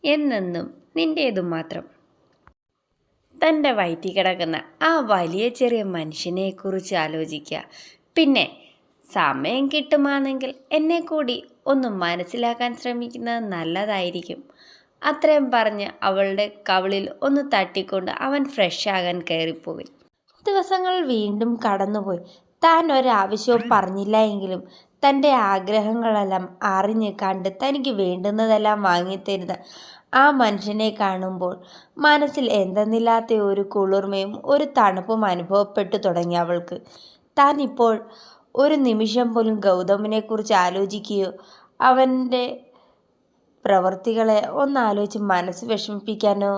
എന്നെന്നും നിൻ്റേതു മാത്രം. തൻ്റെ വയറ്റിൽ കിടക്കുന്ന ആ വലിയ ചെറിയ മനുഷ്യനെക്കുറിച്ച് ആലോചിക്കുക. പിന്നെ സമയം കിട്ടുമാണെങ്കിൽ എന്നെ കൂടി ഒന്ന് മനസ്സിലാക്കാൻ ശ്രമിക്കുന്നത് നല്ലതായിരിക്കും. അത്രയും പറഞ്ഞ് അവളുടെ കവിളിൽ ഒന്ന് തട്ടിക്കൊണ്ട് അവൻ ഫ്രഷ് ആകാൻ കയറിപ്പോയി. ദിവസങ്ങൾ വീണ്ടും കടന്നുപോയി. താൻ ഒരാവശ്യവും പറഞ്ഞില്ല എങ്കിലും തൻ്റെ ആഗ്രഹങ്ങളെല്ലാം അറിഞ്ഞ് കണ്ട് തനിക്ക് വേണ്ടുന്നതെല്ലാം വാങ്ങിത്തരുന്ന ആ മനുഷ്യനെ കാണുമ്പോൾ മനസ്സിൽ എന്തെന്നില്ലാത്ത ഒരു കുളിർമയും ഒരു തണുപ്പും അനുഭവപ്പെട്ടു തുടങ്ങി അവൾക്ക്. താൻ ഇപ്പോൾ ഒരു നിമിഷം പോലും ഗൗതമിനെക്കുറിച്ച് ആലോചിക്കുകയോ അവൻ്റെ പ്രവൃത്തികളെ ഒന്നാലോചിച്ച് മനസ്സ് വിഷമിപ്പിക്കാനോ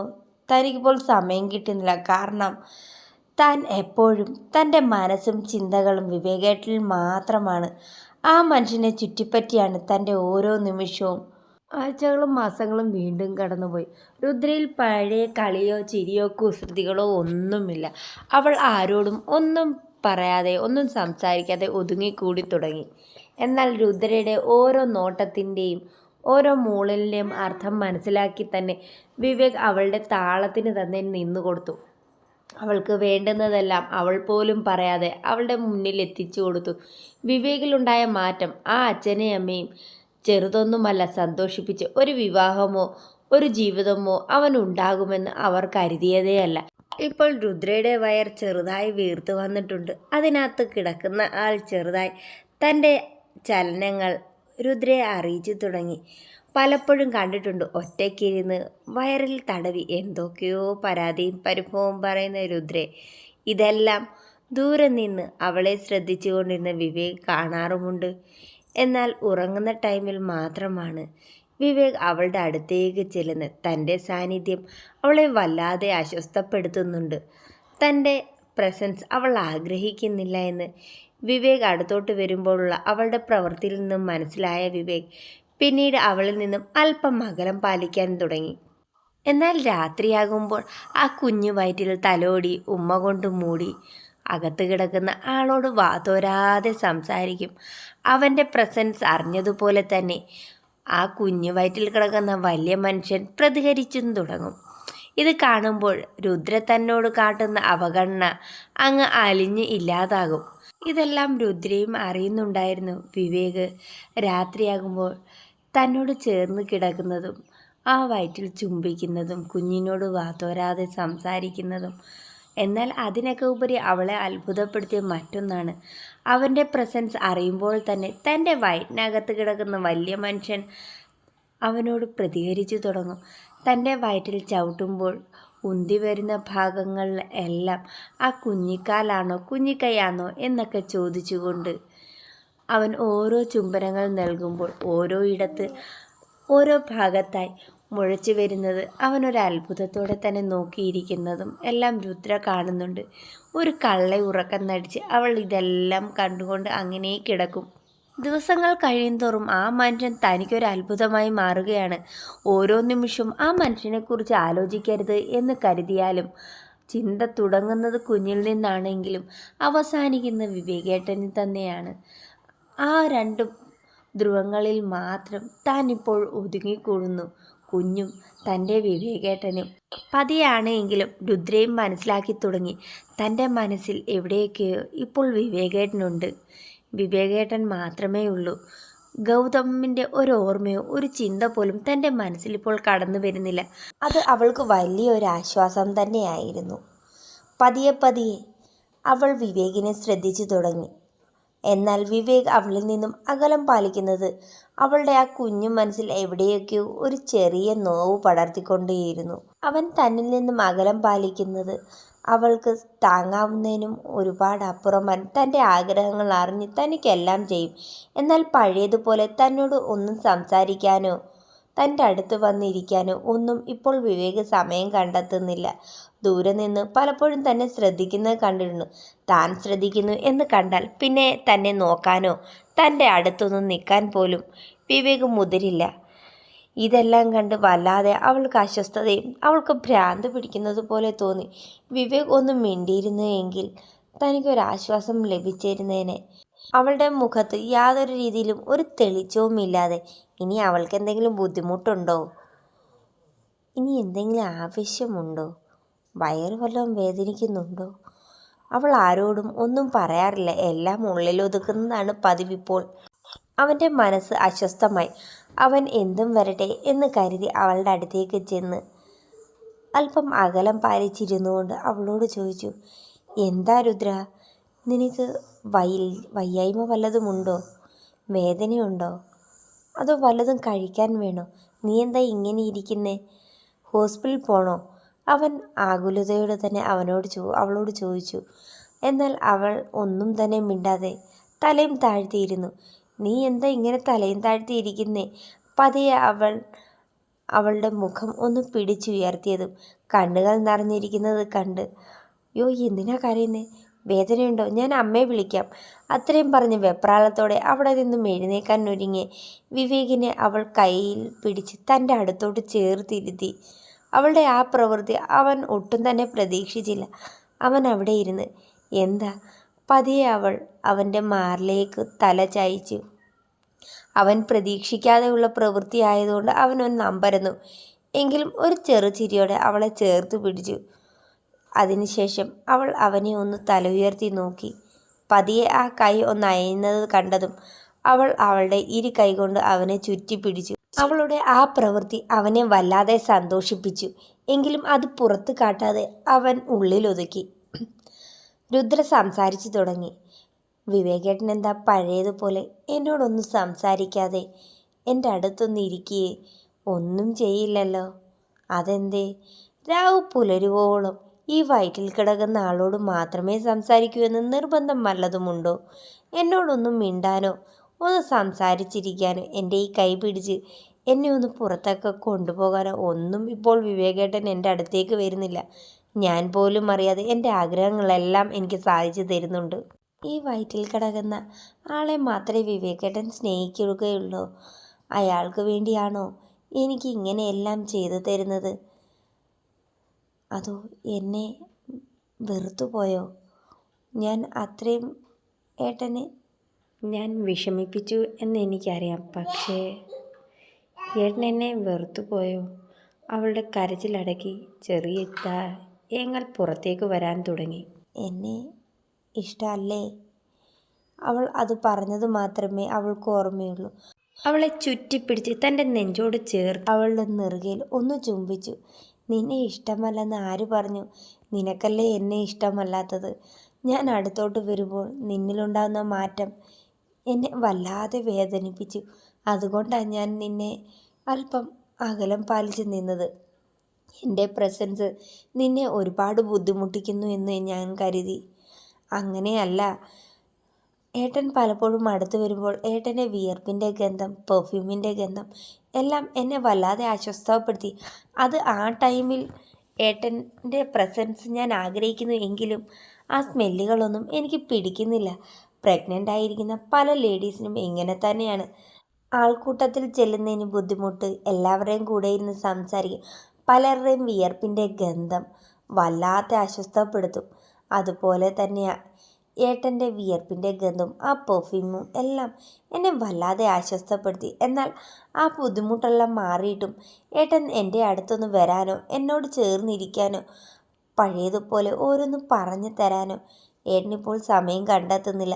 തനിക്കിപ്പോൾ സമയം കിട്ടുന്നില്ല. കാരണം താൻ എപ്പോഴും തൻ്റെ മനസ്സും ചിന്തകളും വിവേകേട്ടനിൽ മാത്രമാണ്. ആ മനുഷ്യനെ ചുറ്റിപ്പറ്റിയാണ് തൻ്റെ ഓരോ നിമിഷവും. ആഴ്ചകളും മാസങ്ങളും വീണ്ടും കടന്നുപോയി. രുദ്രയിൽ പഴയ കളിയോ ചിരിയോ കുസൃതികളോ ഒന്നുമില്ല. അവൾ ആരോടും ഒന്നും പറയാതെ ഒന്നും സംസാരിക്കാതെ ഒതുങ്ങിക്കൂടി തുടങ്ങി. എന്നാൽ രുദ്രയുടെ ഓരോ നോട്ടത്തിൻ്റെയും ഓരോ മൂളലിൻ്റെയും അർത്ഥം മനസ്സിലാക്കി തന്നെ വിവേക് അവളുടെ താളത്തിന് തന്നെ നിന്നുകൊടുത്തു. അവൾക്ക് വേണ്ടുന്നതെല്ലാം അവൾ പോലും പറയാതെ അവളുടെ മുന്നിൽ എത്തിച്ചു കൊടുത്തു. വിവേകിലുണ്ടായ മാറ്റം ആ അച്ഛനെയും അമ്മയും ചെറുതൊന്നുമല്ല സന്തോഷിപ്പിച്ച്. ഒരു വിവാഹമോ ഒരു ജീവിതമോ അവനുണ്ടാകുമെന്ന് അവർ കരുതിയതേയല്ല. ഇപ്പോൾ രുദ്രയുടെ വയർ ചെറുതായി വീർത്തു വന്നിട്ടുണ്ട്. അതിനകത്ത് കിടക്കുന്ന ആൾ ചെറുതായി തൻ്റെ ചലനങ്ങൾ രുദ്രയെ അറിയിച്ചു തുടങ്ങി. പലപ്പോഴും കണ്ടിട്ടുണ്ട് ഒറ്റയ്ക്കിരുന്ന് വയറിൽ തടവി എന്തൊക്കെയോ പരാതിയും പരിഭവവും പറയുന്ന രുദ്രയെ. ഇതെല്ലാം ദൂരെ നിന്ന് അവളെ ശ്രദ്ധിച്ചു കൊണ്ടിരുന്ന വിവേക് കാണാറുമുണ്ട്. എന്നാൽ ഉറങ്ങുന്ന ടൈമിൽ മാത്രമാണ് വിവേക് അവളുടെ അടുത്തേക്ക് ചെല്ലുന്നത്. തൻ്റെ സാന്നിധ്യം അവളെ വല്ലാതെ അസ്വസ്ഥപ്പെടുത്തുന്നുണ്ട്. തൻ്റെ പ്രസൻസ് അവൾ ആഗ്രഹിക്കുന്നില്ല എന്ന് വിവേക് അടുത്തോട്ട് വരുമ്പോഴുള്ള അവളുടെ പ്രവൃത്തിയിൽ നിന്നും മനസ്സിലായ വിവേക് പിന്നീട് അവളിൽ നിന്നും അല്പം അകലം പാലിക്കാൻ തുടങ്ങി. എന്നാൽ രാത്രിയാകുമ്പോൾ ആ കുഞ്ഞു വയറ്റിൽ തലോടി ഉമ്മ കൊണ്ട് മൂടി അകത്ത് കിടക്കുന്ന ആളോട് വാതോരാതെ സംസാരിക്കും. അവൻ്റെ പ്രസൻസ് അറിഞ്ഞതുപോലെ തന്നെ ആ കുഞ്ഞു വയറ്റിൽ കിടക്കുന്ന വലിയ മനുഷ്യൻ പ്രതികരിച്ചും തുടങ്ങും. ഇത് കാണുമ്പോൾ രുദ്ര തന്നോട് കാട്ടുന്ന അവഗണന അങ്ങ് അലിഞ്ഞ് ഇല്ലാതാകും. ഇതെല്ലാം രുദ്രയും അറിയുന്നുണ്ടായിരുന്നു. വിവേക് രാത്രിയാകുമ്പോൾ തന്നോട് ചേർന്ന് കിടക്കുന്നതും ആ വയറ്റിൽ ചുംബിക്കുന്നതും കുഞ്ഞിനോട് വാതോരാതെ സംസാരിക്കുന്നതും. എന്നാൽ അതിനൊക്കെ ഉപരി അവളെ അത്ഭുതപ്പെടുത്തിയ മറ്റൊന്നാണ്. അവൻ്റെ പ്രസൻസ് അറിയുമ്പോൾ തന്നെ തൻ്റെ വയറ്റിനകത്ത് കിടക്കുന്ന വലിയ മനുഷ്യൻ അവനോട് പ്രതികരിച്ചു തുടങ്ങും. തൻ്റെ വയറ്റിൽ ചവിട്ടുമ്പോൾ ഉന്തി വരുന്ന ഭാഗങ്ങളിൽ എല്ലാം ആ കുഞ്ഞിക്കാലാണോ കുഞ്ഞിക്കൈയാണോ എന്നൊക്കെ ചോദിച്ചുകൊണ്ട് അവൻ ഓരോ ചുംബനങ്ങൾ നൽകുമ്പോൾ ഓരോ ഇടത്ത് ഓരോ ഭാഗത്തായി മുഴച്ചു വരുന്നത് അവനൊരു അത്ഭുതത്തോടെ തന്നെ നോക്കിയിരിക്കുന്നതും എല്ലാം രുദ്ര കാണുന്നുണ്ട്. ഒരു കള്ള ഉറക്കം നടിച്ച് അവൾ ഇതെല്ലാം കണ്ടുകൊണ്ട് അങ്ങനെ കിടക്കും. ദിവസങ്ങൾ കഴിയുന്തോറും ആ മനുഷ്യൻ തനിക്കൊരു അത്ഭുതമായി മാറുകയാണ്. ഓരോ നിമിഷവും ആ മനുഷ്യനെക്കുറിച്ച് ആലോചിക്കരുത് എന്ന് കരുതിയാലും ചിന്ത തുടങ്ങുന്നത് കുഞ്ഞിൽ നിന്നാണെങ്കിലും അവസാനിക്കുന്ന വിവേകേട്ടനിൽ തന്നെയാണ്. ആ രണ്ട് ധ്രുവങ്ങളിൽ മാത്രം താൻ ഇപ്പോൾ ഒതുങ്ങിക്കൂടുന്നു. കുഞ്ഞും തൻ്റെ വിവേകേട്ടനും. പതിയാണെങ്കിലും രുദ്രയും മനസ്സിലാക്കി തുടങ്ങി. തൻ്റെ മനസ്സിൽ എവിടെയൊക്കെയോ ഇപ്പോൾ വിവേകേട്ടനുണ്ട്. വിവേകേട്ടൻ മാത്രമേ ഉള്ളൂ. ഗൗതമിൻ്റെ ഒരു ഓർമ്മയോ ഒരു ചിന്ത പോലും തൻ്റെ മനസ്സിലിപ്പോൾ കടന്നു വരുന്നില്ല. അത് അവൾക്ക് വലിയൊരു ആശ്വാസം തന്നെയായിരുന്നു. പതിയെ പതിയെ അവൾ വിവേകിനെ ശ്രദ്ധിച്ചു തുടങ്ങി. എന്നാൽ വിവേക് അവളിൽ നിന്നും അകലം പാലിക്കുന്നത് അവളുടെ ആ കുഞ്ഞു മനസ്സിൽ എവിടെയൊക്കെയോ ഒരു ചെറിയ നോവ് പടർത്തിക്കൊണ്ടേയിരുന്നു. അവൻ തന്നിൽ നിന്നും അകലം പാലിക്കുന്നത് അവൾക്ക് താങ്ങാവുന്നതിനും ഒരുപാട് അപ്പുറം തൻ്റെ ആഗ്രഹങ്ങൾ അറിഞ്ഞ് തനിക്കെല്ലാം ചെയ്യും. എന്നാൽ പഴയതുപോലെ തന്നോട് ഒന്നും സംസാരിക്കാനോ തൻ്റെ അടുത്ത് വന്നിരിക്കാനോ ഒന്നും ഇപ്പോൾ വിവേക് സമയം കണ്ടെത്തുന്നില്ല. ദൂരെ നിന്ന് പലപ്പോഴും തന്നെ ശ്രദ്ധിക്കുന്നത് കണ്ടിരുന്നു. താൻ ശ്രദ്ധിക്കുന്നു എന്ന് കണ്ടാൽ പിന്നെ തന്നെ നോക്കാനോ തൻ്റെ അടുത്തൊന്നും നിൽക്കാൻ പോലും വിവേക് മുതിരില്ല. ഇതെല്ലാം കണ്ട് വല്ലാതെ അവൾക്ക് അസ്വസ്ഥതയും അവൾക്ക് ഭ്രാന്ത് പിടിക്കുന്നത് പോലെ തോന്നി. വിവേക് ഒന്നും മിണ്ടിയിരുന്നു എങ്കിൽ തനിക്കൊരാശ്വാസം ലഭിച്ചിരുന്നേനെ. അവളുടെ മുഖത്ത് യാതൊരു രീതിയിലും ഒരു തെളിച്ചവും ഇല്ലാതെ. ഇനി അവൾക്ക് എന്തെങ്കിലും ബുദ്ധിമുട്ടുണ്ടോ? ഇനി എന്തെങ്കിലും ആവശ്യമുണ്ടോ? വയറ് വല്ലതും വേദനിക്കുന്നുണ്ടോ? അവൾ ആരോടും ഒന്നും പറയാറില്ല. എല്ലാം ഉള്ളിലൊതുക്കുന്നതാണ് പതിവിപ്പോൾ. അവൻ്റെ മനസ്സ് അസ്വസ്ഥമായി. അവൻ എന്തും വരട്ടെ എന്ന് കരുതി അവളുടെ അടുത്തേക്ക് ചെന്ന് അല്പം അകലം പാലിച്ചിരുന്നുകൊണ്ട് അവളോട് ചോദിച്ചു, എന്താ രുദ്ര, നിനക്ക് വയ്യായ്മ വല്ലതുമുണ്ടോ? വേദനയുണ്ടോ? അതോ വല്ലതും കഴിക്കാൻ വേണോ? നീ എന്താ ഇങ്ങനെ ഇരിക്കുന്നേ? ഹോസ്പിറ്റലിൽ പോണോ? അവൻ ആകുലതയോടെ തന്നെ അവളോട് ചോദിച്ചു. എന്നാൽ അവൾ ഒന്നും തന്നെ മിണ്ടാതെ തലയും താഴ്ത്തിയിരുന്നു. നീ എന്താ ഇങ്ങനെ തലയും താഴ്ത്തിയിരിക്കുന്നേ? പതിയെ അവളുടെ മുഖം ഒന്ന് പിടിച്ചുയർത്തിയതും കണ്ണുകൾ നിറഞ്ഞിരിക്കുന്നത് കണ്ട്, യോ എന്തിനാ കരയുന്നേ? വേദനയുണ്ടോ? ഞാൻ അമ്മയെ വിളിക്കാം. അത്രയും പറഞ്ഞ് വെപ്രാളത്തോടെ അവിടെ നിന്നും എഴുന്നേക്കാൻ ഒരുങ്ങി വിവേകിനെ അവൾ കയ്യിൽ പിടിച്ച് തൻ്റെ അടുത്തോട്ട് ചേർത്തിരുത്തി. അവളുടെ ആ പ്രവൃത്തി അവൻ ഒട്ടും തന്നെ പ്രതീക്ഷിച്ചില്ല. അവൻ അവിടെ ഇരുന്ന്, എന്താ? പതിയെ അവൾ അവൻ്റെ മാറിലേക്ക് തല ചായ്ച്ചു. അവൻ പ്രതീക്ഷിക്കാതെയുള്ള പ്രവൃത്തി ആയതുകൊണ്ട് അവനൊന്ന് അമ്പരന്നു. എങ്കിലും ഒരു ചെറുചിരിയോടെ അവളെ ചേർത്ത് പിടിച്ചു. അതിനുശേഷം അവൾ അവനെ ഒന്ന് തല ഉയർത്തി നോക്കി. പതിയെ ആ കൈ ഒന്ന് അയയുന്നത് കണ്ടതും അവൾ അവളുടെ ഇരു കൈകൊണ്ട് അവനെ ചുറ്റിപ്പിടിച്ചു. അവളുടെ ആ പ്രവൃത്തി അവനെ വല്ലാതെ സന്തോഷിപ്പിച്ചു. എങ്കിലും അത് പുറത്ത് കാട്ടാതെ അവൻ ഉള്ളിലൊതുക്കി. രുദ്ര സംസാരിച്ചു തുടങ്ങി. വിവേകേട്ടൻ എന്താ പഴയതുപോലെ എന്നോടൊന്നും സംസാരിക്കാതെ എൻ്റെ അടുത്തൊന്നും ഇരിക്കുകയെ ഒന്നും ചെയ്യില്ലല്ലോ? അതെന്തേ? രാവ് പുലരുവോളം ഈ വയറ്റിൽ കിടക്കുന്ന ആളോട് മാത്രമേ സംസാരിക്കൂ എന്ന് നിർബന്ധം വല്ലതുമുണ്ടോ? എന്നോടൊന്നും മിണ്ടാനോ ഒന്ന് സംസാരിച്ചിരിക്കാനോ എൻ്റെ ഈ കൈ പിടിച്ച് എന്നെ ഒന്ന് പുറത്തൊക്കെ കൊണ്ടുപോകാനോ ഒന്നും ഇപ്പോൾ വിവേകേട്ടൻ എൻ്റെ അടുത്തേക്ക് വരുന്നില്ല. ഞാൻ പോലും അറിയാതെ എൻ്റെ ആഗ്രഹങ്ങളെല്ലാം എനിക്ക് സാധിച്ചു തരുന്നുണ്ട്. ഈ വയറ്റിൽ കിടക്കുന്ന ആളെ മാത്രമേ വിവേകേട്ടൻ സ്നേഹിക്കുകയുള്ളൂ. അയാൾക്ക് വേണ്ടിയാണോ എനിക്ക് ഇങ്ങനെയെല്ലാം ചെയ്തു തരുന്നത്? അതോ എന്നെ വെറുത്തുപോയോ? ഞാൻ അത്രയും ഏട്ടനെ ഞാൻ വിഷമിപ്പിച്ചു എന്ന് എനിക്കറിയാം. പക്ഷേ ഏട്ടൻ എന്നെ വെറുത്തുപോയോ? അവളുടെ കരച്ചിലടക്കി ചെറിയ തായങ്ങൾ പുറത്തേക്ക് വരാൻ തുടങ്ങി. എന്നെ ഇഷ്ടമല്ലേ? അവൾ അത് പറഞ്ഞത് മാത്രമേ അവൾക്ക് ഓർമ്മയുള്ളൂ. അവളെ ചുറ്റിപ്പിടിച്ച് തൻ്റെ നെഞ്ചോട് ചേർത്ത് അവളുടെ നെറുകയിൽ ഒന്ന് ചുംബിച്ചു. നിന്നെ ഇഷ്ടമല്ലെന്ന് ആര് പറഞ്ഞു? നിനക്കല്ലേ എന്നെ ഇഷ്ടമല്ലാത്തത്? ഞാൻ അടുത്തോട്ട് വരുമ്പോൾ നിന്നിലുണ്ടാകുന്ന മാറ്റം എന്നെ വല്ലാതെ വേദനിപ്പിച്ചു. അതുകൊണ്ടാണ് ഞാൻ നിന്നെ അല്പം അകലം പാലിച്ച് നിന്നത്. എൻ്റെ പ്രസൻസ് നിന്നെ ഒരുപാട് ബുദ്ധിമുട്ടിക്കുന്നു എന്ന് ഞാൻ കരുതി. അങ്ങനെയല്ല. ഏട്ടൻ പലപ്പോഴും അടുത്ത് വരുമ്പോൾ ഏട്ടൻ്റെ വിയർപ്പിൻ്റെ ഗന്ധം, പെർഫ്യൂമിൻ്റെ ഗന്ധം എല്ലാം എന്നെ വല്ലാതെ അസ്വസ്ഥപ്പെടുത്തി. അത് ആ ടൈമിൽ ഏട്ടൻ്റെ പ്രസൻസ് ഞാൻ ആഗ്രഹിക്കുന്നു എങ്കിലും ആ സ്മെല്ലുകളൊന്നും എനിക്ക് പിടിക്കുന്നില്ല. പ്രഗ്നൻ്റ് ആയിരിക്കുന്ന പല ലേഡീസിനും ഇങ്ങനെ തന്നെയാണ്. ആൾക്കൂട്ടത്തിൽ ചെല്ലുന്നതിന് ബുദ്ധിമുട്ട്, എല്ലാവരുടെയും കൂടെ ഇരുന്ന് സംസാരിക്കും, പലരുടെയും വിയർപ്പിൻ്റെ ഗന്ധം വല്ലാതെ അസ്വസ്ഥപ്പെടുത്തും. അതുപോലെ തന്നെയാണ് ഏട്ടൻ്റെ വിയർപ്പിൻ്റെ ഗന്ധവും ആ പെർഫ്യൂമും എല്ലാം എന്നെ വല്ലാതെ അസ്വസ്ഥപ്പെടുത്തി. എന്നാൽ ആ ബുദ്ധിമുട്ടെല്ലാം മാറിയിട്ടും ഏട്ടൻ എൻ്റെ അടുത്തൊന്ന് വരാനോ എന്നോട് ചേർന്നിരിക്കാനോ പഴയതുപോലെ ഓരോന്നും പറഞ്ഞു തരാനോ ഏട്ടനിപ്പോൾ സമയം കണ്ടെത്തുന്നില്ല.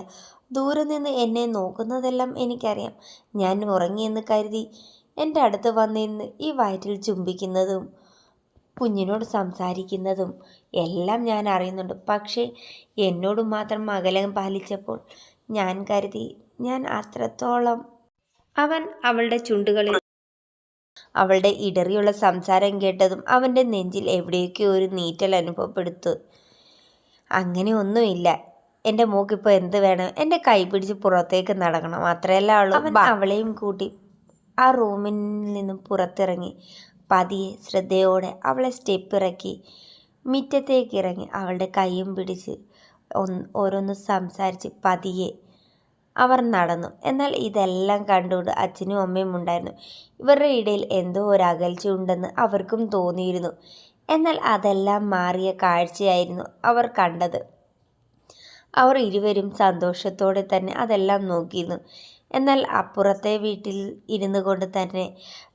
ദൂരെ നിന്ന് എന്നെ നോക്കുന്നതെല്ലാം എനിക്കറിയാം. ഞാൻ ഉറങ്ങിയെന്ന് കരുതി എൻ്റെ അടുത്ത് വന്നിരുന്ന് ഈ വയറ്റിൽ ചുംബിക്കുന്നതും കുഞ്ഞിനോട് സംസാരിക്കുന്നതും എല്ലാം ഞാൻ അറിയുന്നുണ്ട്. പക്ഷേ എന്നോട് മാത്രം അകലം പാലിച്ചപ്പോൾ ഞാൻ കരുതി ഞാൻ അത്രത്തോളം. അവൻ അവളുടെ ചുണ്ടുകളിൽ അവളുടെ ഇടറിയുള്ള സംസാരം കേട്ടതും അവൻ്റെ നെഞ്ചിൽ എവിടെയൊക്കെ ഒരു നീറ്റൽ അനുഭവപ്പെടുത്തു. അങ്ങനെ ഒന്നുമില്ല. എൻ്റെ മോക്കിപ്പോൾ എന്ത് വേണം? എൻ്റെ കൈ പിടിച്ച് പുറത്തേക്ക് നടക്കണം, അത്രയല്ല അവൾ. അവൻ അവളെയും കൂട്ടി ആ റൂമിൽ നിന്നും പുറത്തിറങ്ങി പതിയെ ശ്രദ്ധയോടെ അവളെ സ്റ്റെപ്പ് ഇറക്കി മുറ്റത്തേക്ക് ഇറങ്ങി അവളുടെ കൈയും പിടിച്ച് ഓരോന്ന് സംസാരിച്ച് പതിയെ അവർ നടന്നു. എന്നാൽ ഇതെല്ലാം കണ്ടുകൊണ്ട് അച്ഛനും അമ്മയും ഉണ്ടായിരുന്നു. ഇവരുടെ ഇടയിൽ എന്തോ ഒരു അകൽച്ച ഉണ്ടെന്ന് അവർക്കും തോന്നിയിരുന്നു. എന്നാൽ അതെല്ലാം മാറിയ കാഴ്ചയായിരുന്നു അവർ കണ്ടത്. അവർ ഇരുവരും സന്തോഷത്തോടെ തന്നെ അതെല്ലാം നോക്കിയിരുന്നു. എന്നാൽ അപ്പുറത്തെ വീട്ടിൽ ഇരുന്നു കൊണ്ട് തന്നെ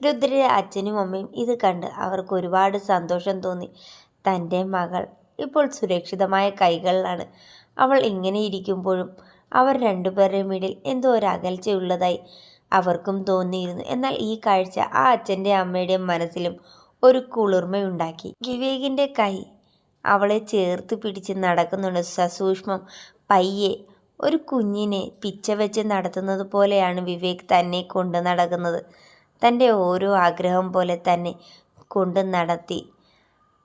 രുദ്രയുടെ അച്ഛനും അമ്മയും ഇത് കണ്ട് അവർക്ക് ഒരുപാട് സന്തോഷം തോന്നി. തൻ്റെ മകൾ ഇപ്പോൾ സുരക്ഷിതമായ കൈകളിലാണ്. അവൾ ഇങ്ങനെ ഇരിക്കുമ്പോഴും അവർ രണ്ടുപേരുടെയും ഇടയിൽ എന്തോ ഒരു അകൽച്ചയുള്ളതായി അവർക്കും തോന്നിയിരുന്നു. എന്നാൽ ഈ കാഴ്ച ആ അച്ഛൻ്റെ അമ്മയുടെയും മനസ്സിലും ഒരു കുളിർമയുണ്ടാക്കി. വിവേകിൻ്റെ കൈ അവളെ ചേർത്ത് പിടിച്ച് നടക്കുന്നുണ്ട്. സസൂക്ഷ്മം, പയ്യെ, ഒരു കുഞ്ഞിനെ പിച്ച വെച്ച് നടത്തുന്നത് പോലെയാണ് വിവേക് തന്നെ കൊണ്ട് നടക്കുന്നത്. തൻ്റെ ഓരോ ആഗ്രഹം പോലെ തന്നെ കൊണ്ട് നടത്തി.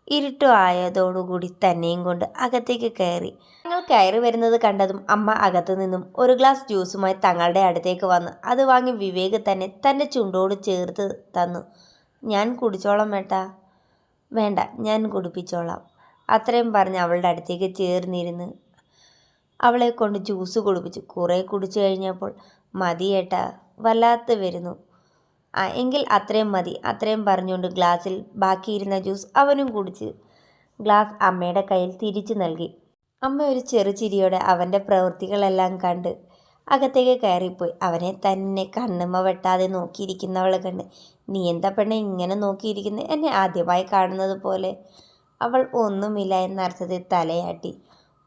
ഇരുട്ടു ആയതോടുകൂടി തന്നെയും കൊണ്ട് അകത്തേക്ക് കയറി. ഞങ്ങൾ കയറി വരുന്നത് കണ്ടതും അമ്മ അകത്തു നിന്നും ഒരു ഗ്ലാസ് ജ്യൂസുമായി തങ്ങളുടെ അടുത്തേക്ക് വന്നു. അത് വാങ്ങി വിവേക് തന്നെ തൻ്റെ ചുണ്ടോട് ചേർത്ത് തന്നു. ഞാൻ കുടിച്ചോളാം ഏട്ടാ. വേണ്ട, ഞാൻ കുടിപ്പിച്ചോളാം. അത്രയും പറഞ്ഞ് അവളുടെ അടുത്തേക്ക് ചേർന്നിരുന്ന് അവളെ കൊണ്ട് ജ്യൂസ് കുടിപ്പിച്ചു. കുറേ കുടിച്ചു കഴിഞ്ഞപ്പോൾ മതി ഏട്ടാ, വല്ലാത്ത വരുന്നു. എങ്കിൽ അത്രയും മതി. അത്രയും പറഞ്ഞുകൊണ്ട് ഗ്ലാസ്സിൽ ബാക്കിയിരുന്ന ജ്യൂസ് അവനും കുടിച്ച് ഗ്ലാസ് അമ്മയുടെ കയ്യിൽ തിരിച്ചു നൽകി. അമ്മ ഒരു ചെറുചിരിയോടെ അവൻ്റെ പ്രവൃത്തികളെല്ലാം കണ്ട് അകത്തേക്ക് കയറിപ്പോയി. അവനെ തന്നെ കണ്ണുമ്മ വെട്ടാതെ നോക്കിയിരിക്കുന്നവളെ കണ്ട്, നീ എന്താ പെണ്ണെ ഇങ്ങനെ നോക്കിയിരിക്കുന്നത്? എന്നെ ആദ്യമായി കാണുന്നത് പോലെ. അവൾ ഒന്നുമില്ല എന്ന അർത്ഥത്തിൽ തലയാട്ടി.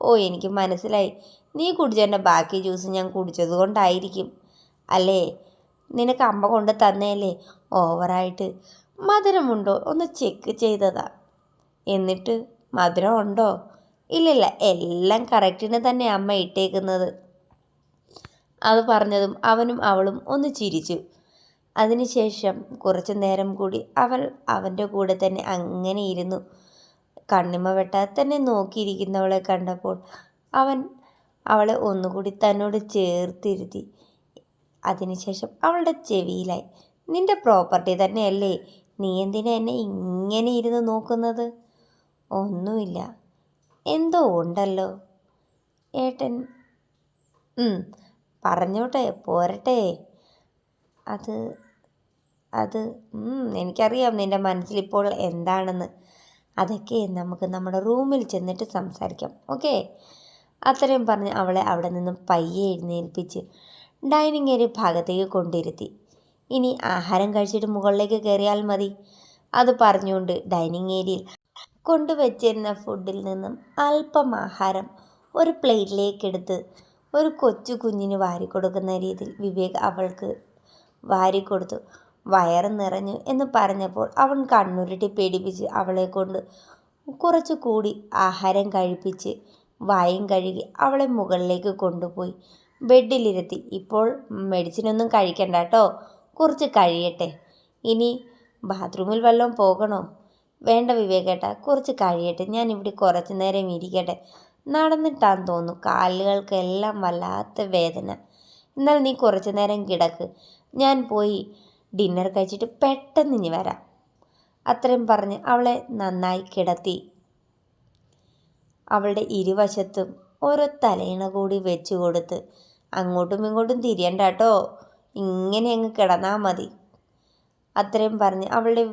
ഓ, എനിക്ക് മനസ്സിലായി. നീ കുടിച്ചതിൻ്റെ ബാക്കി ജ്യൂസ് ഞാൻ കുടിച്ചത് കൊണ്ടായിരിക്കും അല്ലേ? നിനക്ക് അമ്മ കൊണ്ട് തന്നെയല്ലേ? ഓവറായിട്ട് മധുരമുണ്ടോ ഒന്ന് ചെക്ക് ചെയ്തതാ. എന്നിട്ട് മധുരം ഉണ്ടോ? ഇല്ലില്ല, എല്ലാം കറക്റ്റിന് തന്നെ അമ്മ ഇട്ടേക്കുന്നത്. അത് പറഞ്ഞതും അവനും അവളും ഒന്ന് ചിരിച്ചു. അതിനുശേഷം കുറച്ചു നേരം കൂടി അവൾ അവൻ്റെ കൂടെ തന്നെ അങ്ങനെ ഇരുന്നു. കണ്ണിമ വെട്ടാതെ തന്നെ നോക്കിയിരിക്കുന്നവളെ കണ്ടപ്പോൾ അവൻ അവളെ ഒന്നുകൂടി തന്നോട് ചേർത്തിരുത്തി. അതിനുശേഷം അവളുടെ ചെവിയിലായി, നിന്റെ പ്രോപ്പർട്ടി തന്നെയല്ലേ, നീ എന്തിനാ എന്നെ ഇങ്ങനെ ഇരുന്ന് നോക്കുന്നത്? ഒന്നുമില്ല, എന്തോ ഉണ്ടല്ലോ ഏട്ടൻ. പറഞ്ഞോട്ടെ, പോരട്ടെ. അത് അത് എനിക്കറിയാം നിൻ്റെ മനസ്സിലിപ്പോൾ എന്താണെന്ന്. അതൊക്കെ നമുക്ക് നമ്മുടെ റൂമിൽ ചെന്നിട്ട് സംസാരിക്കാം, ഓക്കെ? അത്രയും പറഞ്ഞ് അവളെ അവിടെ നിന്നും പയ്യെ എഴുന്നേൽപ്പിച്ച് ഡൈനിങ് ഏരിയ ഭാഗത്തേക്ക് കൊണ്ടിരുത്തി. ഇനി ആഹാരം കഴിച്ചിട്ട് മുകളിലേക്ക് കയറിയാൽ മതി. അത് പറഞ്ഞുകൊണ്ട് ഡൈനിങ് ഏരിയയിൽ കൊണ്ടുവച്ചിരുന്ന ഫുഡിൽ നിന്നും അല്പം ആഹാരം ഒരു പ്ലേറ്റിലേക്കെടുത്ത് ഒരു കൊച്ചു കുഞ്ഞിന് വാരിക്കൊടുക്കുന്ന രീതിയിൽ വിവേക് അവൾക്ക് വാരിക്കൊടുത്തു. വയറ് നിറഞ്ഞു എന്ന് പറഞ്ഞപ്പോൾ അവൻ കണ്ണുരുട്ടി പേടിപ്പിച്ച് അവളെ കൊണ്ട് കുറച്ചു കൂടി ആഹാരം കഴിപ്പിച്ച് വായും കഴുകി അവളെ മുകളിലേക്ക് കൊണ്ടുപോയി ബെഡിലിരുത്തി. ഇപ്പോൾ മെഡിസിനൊന്നും കഴിക്കണ്ട കേട്ടോ, കുറച്ച് കഴിയട്ടെ. ഇനി ബാത്റൂമിൽ വല്ലതും പോകണോ? വേണ്ട വിവേകേട്ടാ, കുറച്ച് കഴിയട്ടെ. ഞാൻ ഇവിടെ കുറച്ച് നേരം ഇരിക്കട്ടെ. നടന്നിട്ടാന്ന് തോന്നുന്നു കാലുകൾക്കെല്ലാം വല്ലാത്ത വേദന. എന്നാൽ നീ കുറച്ച് നേരം കിടക്ക്, ഞാൻ പോയി ഡിന്നർ കഴിച്ചിട്ട് പെട്ടെന്ന് ഇനി വരാം. അത്രയും പറഞ്ഞ് അവളെ നന്നായി കിടത്തി. അവളുടെ ഇരുവശത്തും ഓരോ തലയിണ കൂടി വെച്ച് കൊടുത്ത്, അങ്ങോട്ടും ഇങ്ങോട്ടും തിരിയണ്ട കേട്ടോ, ഇങ്ങനെ അങ്ങ് കിടന്നാൽ മതി. അത്രയും പറഞ്ഞ് അവളുടെ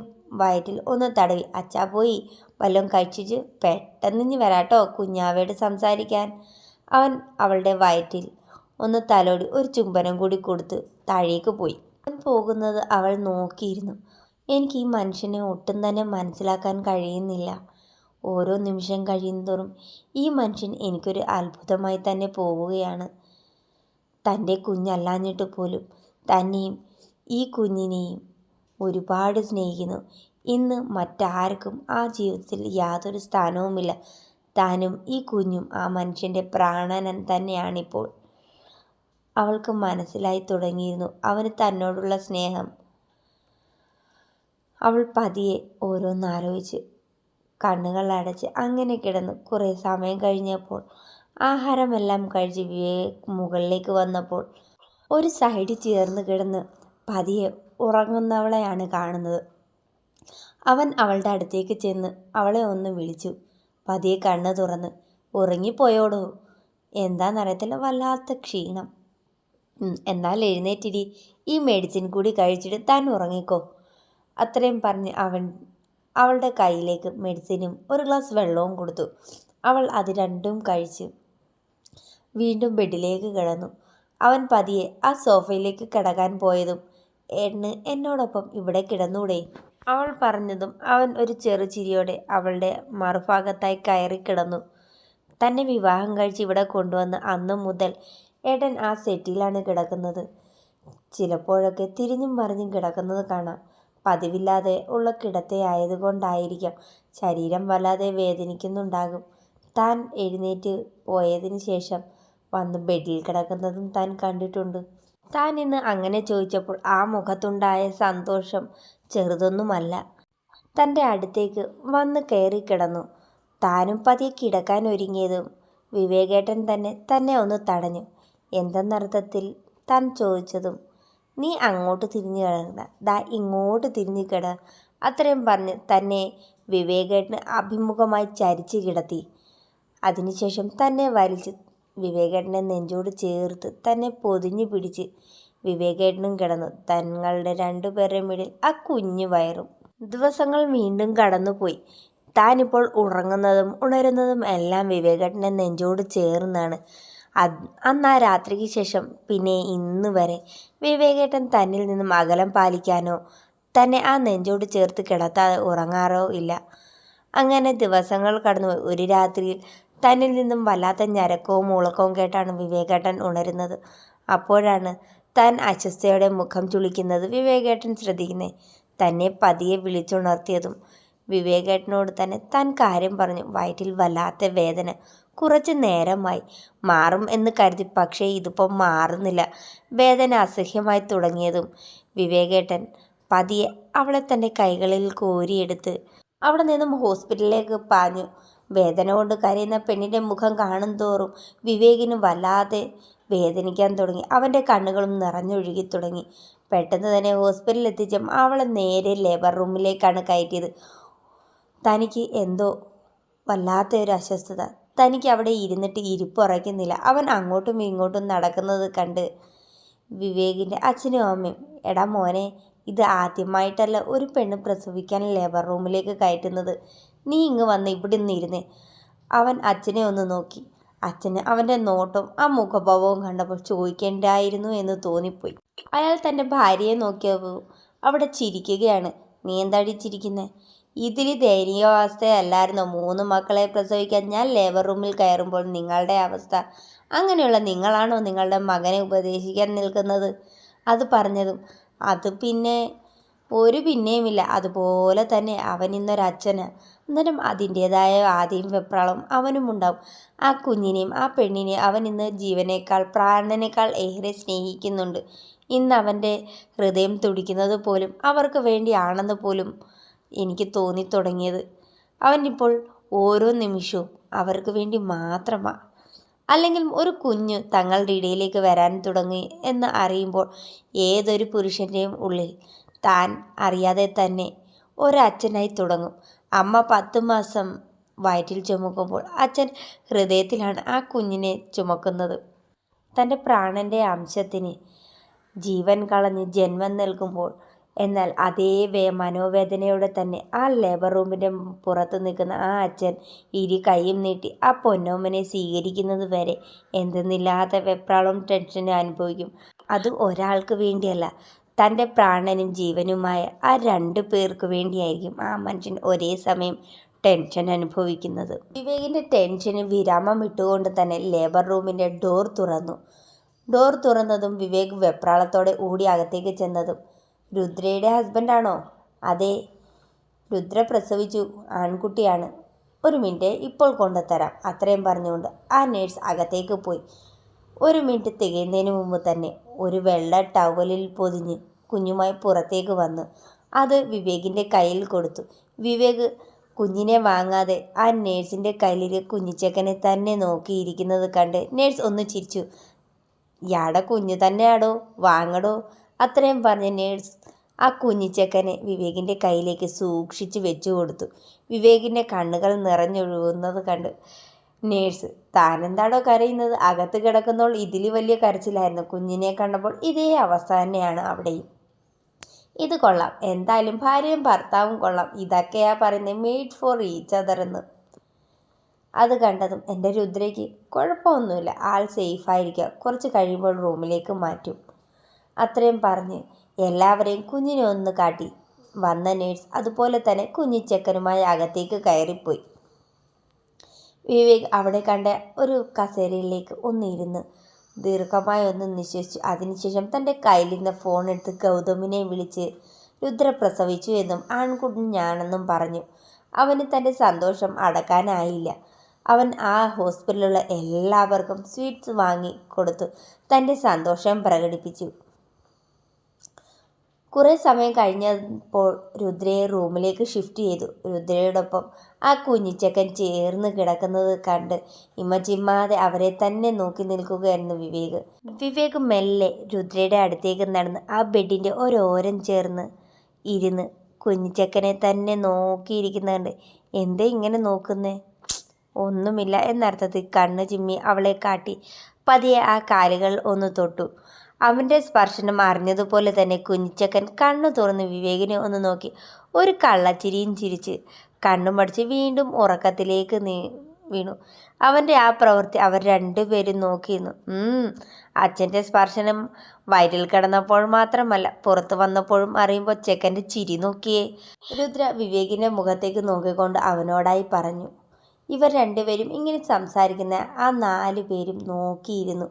വയറ്റിൽ ഒന്ന് തടവി, അച്ഛാ പോയി വല്ലതും കഴിച്ചിട്ട് പെട്ടെന്ന് ഇനി വരാട്ടോ കുഞ്ഞാവയോട് സംസാരിക്കാൻ. അവൻ അവളുടെ വയറ്റിൽ ഒന്ന് തലോടി ഒരു ചുംബനം കൂടി കൊടുത്ത് താഴേക്ക് പോയി. അവൻ പോകുന്നത് അവൾ നോക്കിയിരുന്നു. എനിക്ക് ഈ മനുഷ്യനെ ഒട്ടും തന്നെ മനസ്സിലാക്കാൻ കഴിയുന്നില്ല. ഓരോ നിമിഷം കഴിയുന്തോറും ഈ മനുഷ്യൻ എനിക്കൊരു അത്ഭുതമായി തന്നെ പോവുകയാണ്. തൻ്റെ കുഞ്ഞല്ലാഞ്ഞിട്ട് പോലും തന്നെയും ഈ കുഞ്ഞിനെയും ഒരുപാട് സ്നേഹിക്കുന്നു. ഇന്ന് മറ്റാർക്കും ആ ജീവിതത്തിൽ യാതൊരു സ്ഥാനവുമില്ല. താനും ഈ കുഞ്ഞും ആ മനുഷ്യൻ്റെ പ്രാണനൻ തന്നെയാണിപ്പോൾ. അവൾക്ക് മനസ്സിലായി തുടങ്ങിയിരുന്നു അവന് തന്നോടുള്ള സ്നേഹം. അവൾ പതിയെ ഓരോന്നാലോചിച്ച് കണ്ണുകൾ അടച്ച് അങ്ങനെ കിടന്നു. കുറേ സമയം കഴിഞ്ഞപ്പോൾ ആഹാരമെല്ലാം കഴിച്ച് വിവേക് മുകളിലേക്ക് വന്നപ്പോൾ ഒരു സൈഡിൽ ചേർന്ന് കിടന്ന് പതിയെ ഉറങ്ങുന്നവളെയാണ് കാണുന്നത്. അവൻ അവളുടെ അടുത്തേക്ക് ചെന്ന് അവളെ ഒന്ന് വിളിച്ചു. പതിയെ കണ്ണ് തുറന്ന്, ഉറങ്ങിപ്പോയോടോ? എന്താണെന്നറിയത്തില്ല, വല്ലാത്ത ക്ഷീണം. എന്നാൽ എഴുന്നേറ്റിരി, ഈ മെഡിസിൻ കൂടി കഴിച്ചിട്ട് താൻ ഉറങ്ങിക്കോ. അത്രയും പറഞ്ഞ് അവൻ അവളുടെ കയ്യിലേക്ക് മെഡിസിനും ഒരു ഗ്ലാസ് വെള്ളവും കൊടുത്തു. അവൾ അത് രണ്ടും കഴിച്ച് വീണ്ടും ബെഡിലേക്ക് കിടന്നു. അവൻ പതിയെ ആ സോഫയിലേക്ക് കിടക്കാൻ പോയതും ഏട്ടന് എന്നോടൊപ്പം ഇവിടെ കിടന്നൂടെ? അവൾ പറഞ്ഞതും അവൻ ഒരു ചെറുചിരിയോടെ അവളുടെ മറുഭാഗത്തായി കയറി കിടന്നു. തന്നെ വിവാഹം കഴിച്ച് ഇവിടെ കൊണ്ടുവന്ന് അന്നു മുതൽ ഏട്ടൻ ആ സെറ്റിലാണ് കിടക്കുന്നത്. ചിലപ്പോഴൊക്കെ തിരിഞ്ഞും മറിഞ്ഞും കിടക്കുന്നത് കാണാം. പതിവില്ലാതെ ഉള്ള കിടത്തയായതുകൊണ്ടായിരിക്കാം ശരീരം വല്ലാതെ വേദനിക്കുന്നുണ്ടാകും. താൻ എഴുന്നേറ്റ് പോയതിന് ശേഷം വന്ന് ബെഡിൽ കിടക്കുന്നതും താൻ കണ്ടിട്ടുണ്ട്. താൻ ഇന്ന് അങ്ങനെ ചോദിച്ചപ്പോൾ ആ മുഖത്തുണ്ടായ സന്തോഷം ചെറുതൊന്നുമല്ല. തൻ്റെ അടുത്തേക്ക് വന്ന് കയറി കിടന്നു. താനും പതിയെ കിടക്കാൻ ഒരുങ്ങിയതും വിവേകേട്ടൻ തന്നെ ഒന്ന് തടഞ്ഞു. എന്തെന്നർത്ഥത്തിൽ താൻ ചോദിച്ചതും, നീ അങ്ങോട്ട് തിരിഞ്ഞു കിടക്കണ്ട, ദാ ഇങ്ങോട്ട് തിരിഞ്ഞു കിട. അത്രയും പറഞ്ഞ് തന്നെ വിവേകേട്ടന് അഭിമുഖമായി ചരിച്ച് കിടത്തി. അതിനുശേഷം തന്നെ വലിച്ച് വിവേകേട്ടനെ നെഞ്ചോട് ചേർത്ത് തന്നെ പൊതിഞ്ഞു പിടിച്ച് വിവേകേട്ടനും കിടന്നു. തങ്ങളുടെ രണ്ടുപേരുടെ മിടിൽ ആ കുഞ്ഞു വയറും. ദിവസങ്ങൾ വീണ്ടും കടന്നുപോയി. താനിപ്പോൾ ഉറങ്ങുന്നതും ഉണരുന്നതും എല്ലാം വിവേകേട്ടനെ നെഞ്ചോട് ചേർന്നാണ്. അന്ന് ആ രാത്രിക്ക് ശേഷം പിന്നെ ഇന്ന് വരെ വിവേകേട്ടൻ തന്നിൽ നിന്നും അകലം പാലിക്കാനോ തന്നെ ആ നെഞ്ചോട് ചേർത്ത് കിടത്താതെ ഉറങ്ങാറോ ഇല്ല. അങ്ങനെ ദിവസങ്ങൾ കടന്നുപോയി. ഒരു രാത്രിയിൽ തന്നിൽ നിന്നും വല്ലാത്ത ഞരക്കവും മുളക്കവും കേട്ടാണ് വിവേകേട്ടൻ ഉണരുന്നത്. അപ്പോഴാണ് താൻ അസ്വസ്ഥയോടെ മുഖം ചുളിക്കുന്നത് വിവേകേട്ടൻ ശ്രദ്ധിക്കുന്നത്. തന്നെ പതിയെ വിളിച്ചുണർത്തിയതും വിവേകേട്ടനോട് തന്നെ താൻ കാര്യം പറഞ്ഞു. വയറ്റിൽ വല്ലാത്ത വേദന, കുറച്ച് നേരമായി മാറും എന്ന് കരുതി, പക്ഷേ ഇതിപ്പം മാറുന്നില്ല. വേദന അസഹ്യമായി തുടങ്ങിയതും വിവേകേട്ടൻ പതിയെ അവളെ തൻ്റെ കൈകളിൽ കോരിയെടുത്ത് അവിടെ നിന്നും ഹോസ്പിറ്റലിലേക്ക് പാഞ്ഞു. വേദന കൊണ്ട് കരയുന്ന പെണ്ണിൻ്റെ മുഖം കാണും തോറും വിവേകിന് വല്ലാതെ വേദനിക്കാൻ തുടങ്ങി. അവൻ്റെ കണ്ണുകളും നിറഞ്ഞൊഴുകി തുടങ്ങി. പെട്ടെന്ന് തന്നെ ഹോസ്പിറ്റലിൽ എത്തിച്ചും അവളെ നേരെ ലേബർ റൂമിലേക്കാണ് കയറ്റിയത്. തനിക്ക് എന്തോ വല്ലാത്തൊരു അസ്വസ്ഥത. തനിക്ക് അവിടെ ഇരുന്നിട്ട് ഇരിപ്പുറയ്ക്കുന്നില്ല. അവൻ അങ്ങോട്ടും ഇങ്ങോട്ടും നടക്കുന്നത് കണ്ട് വിവേകിൻ്റെ അച്ഛനും അമ്മയും, എടാ മോനെ, ഇത് ആദ്യമായിട്ടല്ല ഒരു പെണ്ണ് പ്രസവിക്കാൻ ലേബർ റൂമിലേക്ക് കയറ്റുന്നത്. നീ ഇങ്ങ് വന്ന് ഇവിടെ നിന്നിരുന്നേ. അവൻ അച്ഛനെ ഒന്ന് നോക്കി. അച്ഛന് അവൻ്റെ നോട്ടവും ആ മുഖഭാവവും കണ്ടപ്പോൾ ചോദിക്കേണ്ടായിരുന്നു എന്ന് തോന്നിപ്പോയി. അയാൾ തൻ്റെ ഭാര്യയെ നോക്കിയപ്പോൾ അവിടെ ചിരിക്കുകയാണ്. നീ എന്താടി ചിരിക്കുന്നേ? ഇതിൽ ദയനീയാവസ്ഥയല്ലായിരുന്നോ 3 മക്കളെ പ്രസവിക്കാൻ ഞാൻ ലേബർ റൂമിൽ കയറുമ്പോൾ നിങ്ങളുടെ അവസ്ഥ? അങ്ങനെയുള്ള നിങ്ങളാണോ നിങ്ങളുടെ മകനെ ഉപദേശിക്കാൻ നിൽക്കുന്നത്? അത് പറഞ്ഞതും, അത് പിന്നെ ഒരു പിന്നെയുമില്ല, അതുപോലെ തന്നെ അവൻ ഇന്നൊരച്ഛന്. അന്നേരം അതിൻ്റേതായ ആദ്യം വെപ്രാളം അവനും ഉണ്ടാവും. ആ കുഞ്ഞിനെയും ആ പെണ്ണിനെയും അവൻ ഇന്ന് ജീവനേക്കാൾ പ്രാണനേക്കാൾ ഏറെ സ്നേഹിക്കുന്നുണ്ട്. ഇന്ന് അവൻ്റെ ഹൃദയം തുടിക്കുന്നത് പോലും അവർക്ക് വേണ്ടിയാണെന്ന് പോലും എനിക്ക് തോന്നിത്തുടങ്ങിയത്. അവനിപ്പോൾ ഓരോ നിമിഷവും അവർക്ക് വേണ്ടി മാത്രമാണ്. അല്ലെങ്കിൽ ഒരു കുഞ്ഞ് തങ്ങളുടെ ഇടയിലേക്ക് വരാൻ തുടങ്ങി എന്ന് അറിയുമ്പോൾ ഏതൊരു പുരുഷൻ്റെയും ഉള്ളിൽ താൻ അറിയാതെ തന്നെ ഒരച്ഛനായി തുടങ്ങും. അമ്മ 10 മാസം വയറ്റിൽ ചുമക്കുമ്പോൾ അച്ഛൻ ഹൃദയത്തിലാണ് ആ കുഞ്ഞിനെ ചുമക്കുന്നത്. തൻ്റെ പ്രാണൻ്റെ അംശത്തിന് ജീവൻ കളഞ്ഞ് ജന്മം നൽകുമ്പോൾ, എന്നാൽ അതേ മനോവേദനയോടെ തന്നെ ആ ലേബർ റൂമിൻ്റെ പുറത്ത് നിൽക്കുന്ന ആ അച്ഛൻ ഇരു കൈയും നീട്ടി ആ പൊന്നോമനെ സ്വീകരിക്കുന്നത് വരെ എന്തെന്നില്ലാത്ത വെപ്രാളവും ടെൻഷനും അനുഭവിക്കും. അത് ഒരാൾക്ക് വേണ്ടിയല്ല, തൻ്റെ പ്രാണനും ജീവനുമായ ആ 2 പേർക്ക് വേണ്ടിയായിരിക്കും ആ മനുഷ്യൻ ഒരേ സമയം ടെൻഷൻ അനുഭവിക്കുന്നത്. വിവേകിൻ്റെ ടെൻഷന് വിരാമം ഇട്ടുകൊണ്ട് തന്നെ ലേബർ റൂമിൻ്റെ ഡോർ തുറന്നു. ഡോർ തുറന്നതും വിവേക് വെപ്രാളത്തോടെ ഓടി അകത്തേക്ക് ചെന്നതും, രുദ്രയുടെ ഹസ്ബൻഡാണോ? അതെ, രുദ്ര പ്രസവിച്ചു, ആൺകുട്ടിയാണ്. 1 മിനിറ്റ്, ഇപ്പോൾ കൊണ്ടുതരാം. അത്രയും പറഞ്ഞുകൊണ്ട് ആ നേഴ്സ് അകത്തേക്ക് പോയി. 1 മിനിറ്റ് തികയുന്നതിന് മുമ്പ് തന്നെ ഒരു വെള്ള ടവലിൽ പൊതിഞ്ഞ് കുഞ്ഞുമായി പുറത്തേക്ക് വന്നു. അത് വിവേകിൻ്റെ കയ്യിൽ കൊടുത്തു. വിവേക് കുഞ്ഞിനെ വാങ്ങാതെ ആ നേഴ്സിൻ്റെ കയ്യിൽ കുഞ്ഞിച്ചക്കനെ തന്നെ നോക്കിയിരിക്കുന്നത് കണ്ട് നേഴ്സ് ഒന്ന് ചിരിച്ചു. യാടെ കുഞ്ഞു തന്നെയാടോ, വാങ്ങടോ. അത്രയും പറഞ്ഞ് നേഴ്സ് ആ കുഞ്ഞിച്ചക്കനെ വിവേകിൻ്റെ കയ്യിലേക്ക് സൂക്ഷിച്ച് വെച്ചു കൊടുത്തു. വിവേകിൻ്റെ കണ്ണുകൾ നിറഞ്ഞൊഴുകുന്നത് കണ്ട് നേഴ്സ്, താനെന്താടോ കരയുന്നത്? അകത്ത് കിടക്കുന്നോൾ ഇതിൽ വലിയ കരച്ചിലായിരുന്നു. കുഞ്ഞിനെ കണ്ടപ്പോൾ ഇതേ അവസ്ഥ തന്നെയാണ് അവിടെയും. ഇത് കൊള്ളാം, എന്തായാലും ഭാര്യയും ഭർത്താവും കൊള്ളാം. ഇതൊക്കെയാ പറയുന്നത് മെയ്ഡ് ഫോർ ഈച്ച് അതർ എന്ന്. അത് കണ്ടതും എൻ്റെ രുദ്രയ്ക്ക് കുഴപ്പമൊന്നുമില്ല, ആൾ സേഫായിരിക്കുക, കുറച്ച് കഴിയുമ്പോൾ റൂമിലേക്ക് മാറ്റും. അത്രയും പറഞ്ഞ് എല്ലാവരെയും കുഞ്ഞിനെ ഒന്ന് കാട്ടി വന്ന നേഴ്സ് അതുപോലെ തന്നെ കുഞ്ഞിച്ചക്കനുമായി അകത്തേക്ക് കയറിപ്പോയി. വിവേക് അവിടെ കണ്ട ഒരു കസേരയിലേക്ക് ഒന്നിരുന്ന് ദീർഘമായി ഒന്ന് നിശ്വസിച്ചു. അതിനുശേഷം തൻ്റെ കയ്യിൽ നിന്ന് ഫോൺ എടുത്ത് ഗൗതമിനെ വിളിച്ച് രുദ്ര പ്രസവിച്ചു എന്നും ആൺകുഞ്ഞാണെന്നും പറഞ്ഞു. അവന് തൻ്റെ സന്തോഷം അടക്കാനായില്ല. അവൻ ആ ഹോസ്പിറ്റലിലുള്ള എല്ലാവർക്കും സ്വീറ്റ്സ് വാങ്ങി കൊടുത്തു തൻ്റെ സന്തോഷം പ്രകടിപ്പിച്ചു. കുറേ സമയം കഴിഞ്ഞപ്പോൾ രുദ്രയെ റൂമിലേക്ക് ഷിഫ്റ്റ് ചെയ്തു. രുദ്രയോടൊപ്പം ആ കുഞ്ഞിച്ചക്കൻ ചേർന്ന് കിടക്കുന്നത് കണ്ട് ഇമചിമ്മാതെ അവരെ തന്നെ നോക്കി നിൽക്കുകയായിരുന്നു വിവേക്. വിവേക് മെല്ലെ രുദ്രയുടെ അടുത്തേക്ക് നടന്ന് ആ ബെഡിൻ്റെ ഓരോരം ചേർന്ന് ഇരുന്ന് കുഞ്ഞിച്ചക്കനെ തന്നെ നോക്കിയിരിക്കുന്നുണ്ട്. എന്തേ ഇങ്ങനെ നോക്കുന്നേ? ഒന്നുമില്ല എന്നർത്ഥത്തിൽ കണ്ണ് ചിമ്മി അവളെ കാട്ടി പതിയെ ആ കാലുകൾ ഒന്ന് തൊട്ടു. അവൻ്റെ സ്പർശനം അറിഞ്ഞതുപോലെ തന്നെ കുഞ്ഞിച്ചക്കൻ കണ്ണു തുറന്ന് വിവേകിനെ ഒന്ന് നോക്കി ഒരു കള്ളച്ചിരിയും ചിരിച്ച് കണ്ണുമടിച്ച് വീണ്ടും ഉറക്കത്തിലേക്ക് വീണു. അവൻ്റെ ആ പ്രവൃത്തി അവർ രണ്ടുപേരും നോക്കിയിരുന്നു. അച്ഛൻ്റെ സ്പർശനം വയറ്റിൽ കിടന്നപ്പോൾ മാത്രമല്ല, പുറത്ത് വന്നപ്പോഴും അറിയുമ്പോൾ ചെക്കൻ്റെ ചിരി നോക്കിയേ. രുദ്ര വിവേകിൻ്റെ മുഖത്തേക്ക് നോക്കിക്കൊണ്ട് അവനോടായി പറഞ്ഞു. ഇവർ രണ്ടുപേരും ഇങ്ങനെ സംസാരിക്കുന്ന ആ 4 പേരും നോക്കിയിരുന്നു.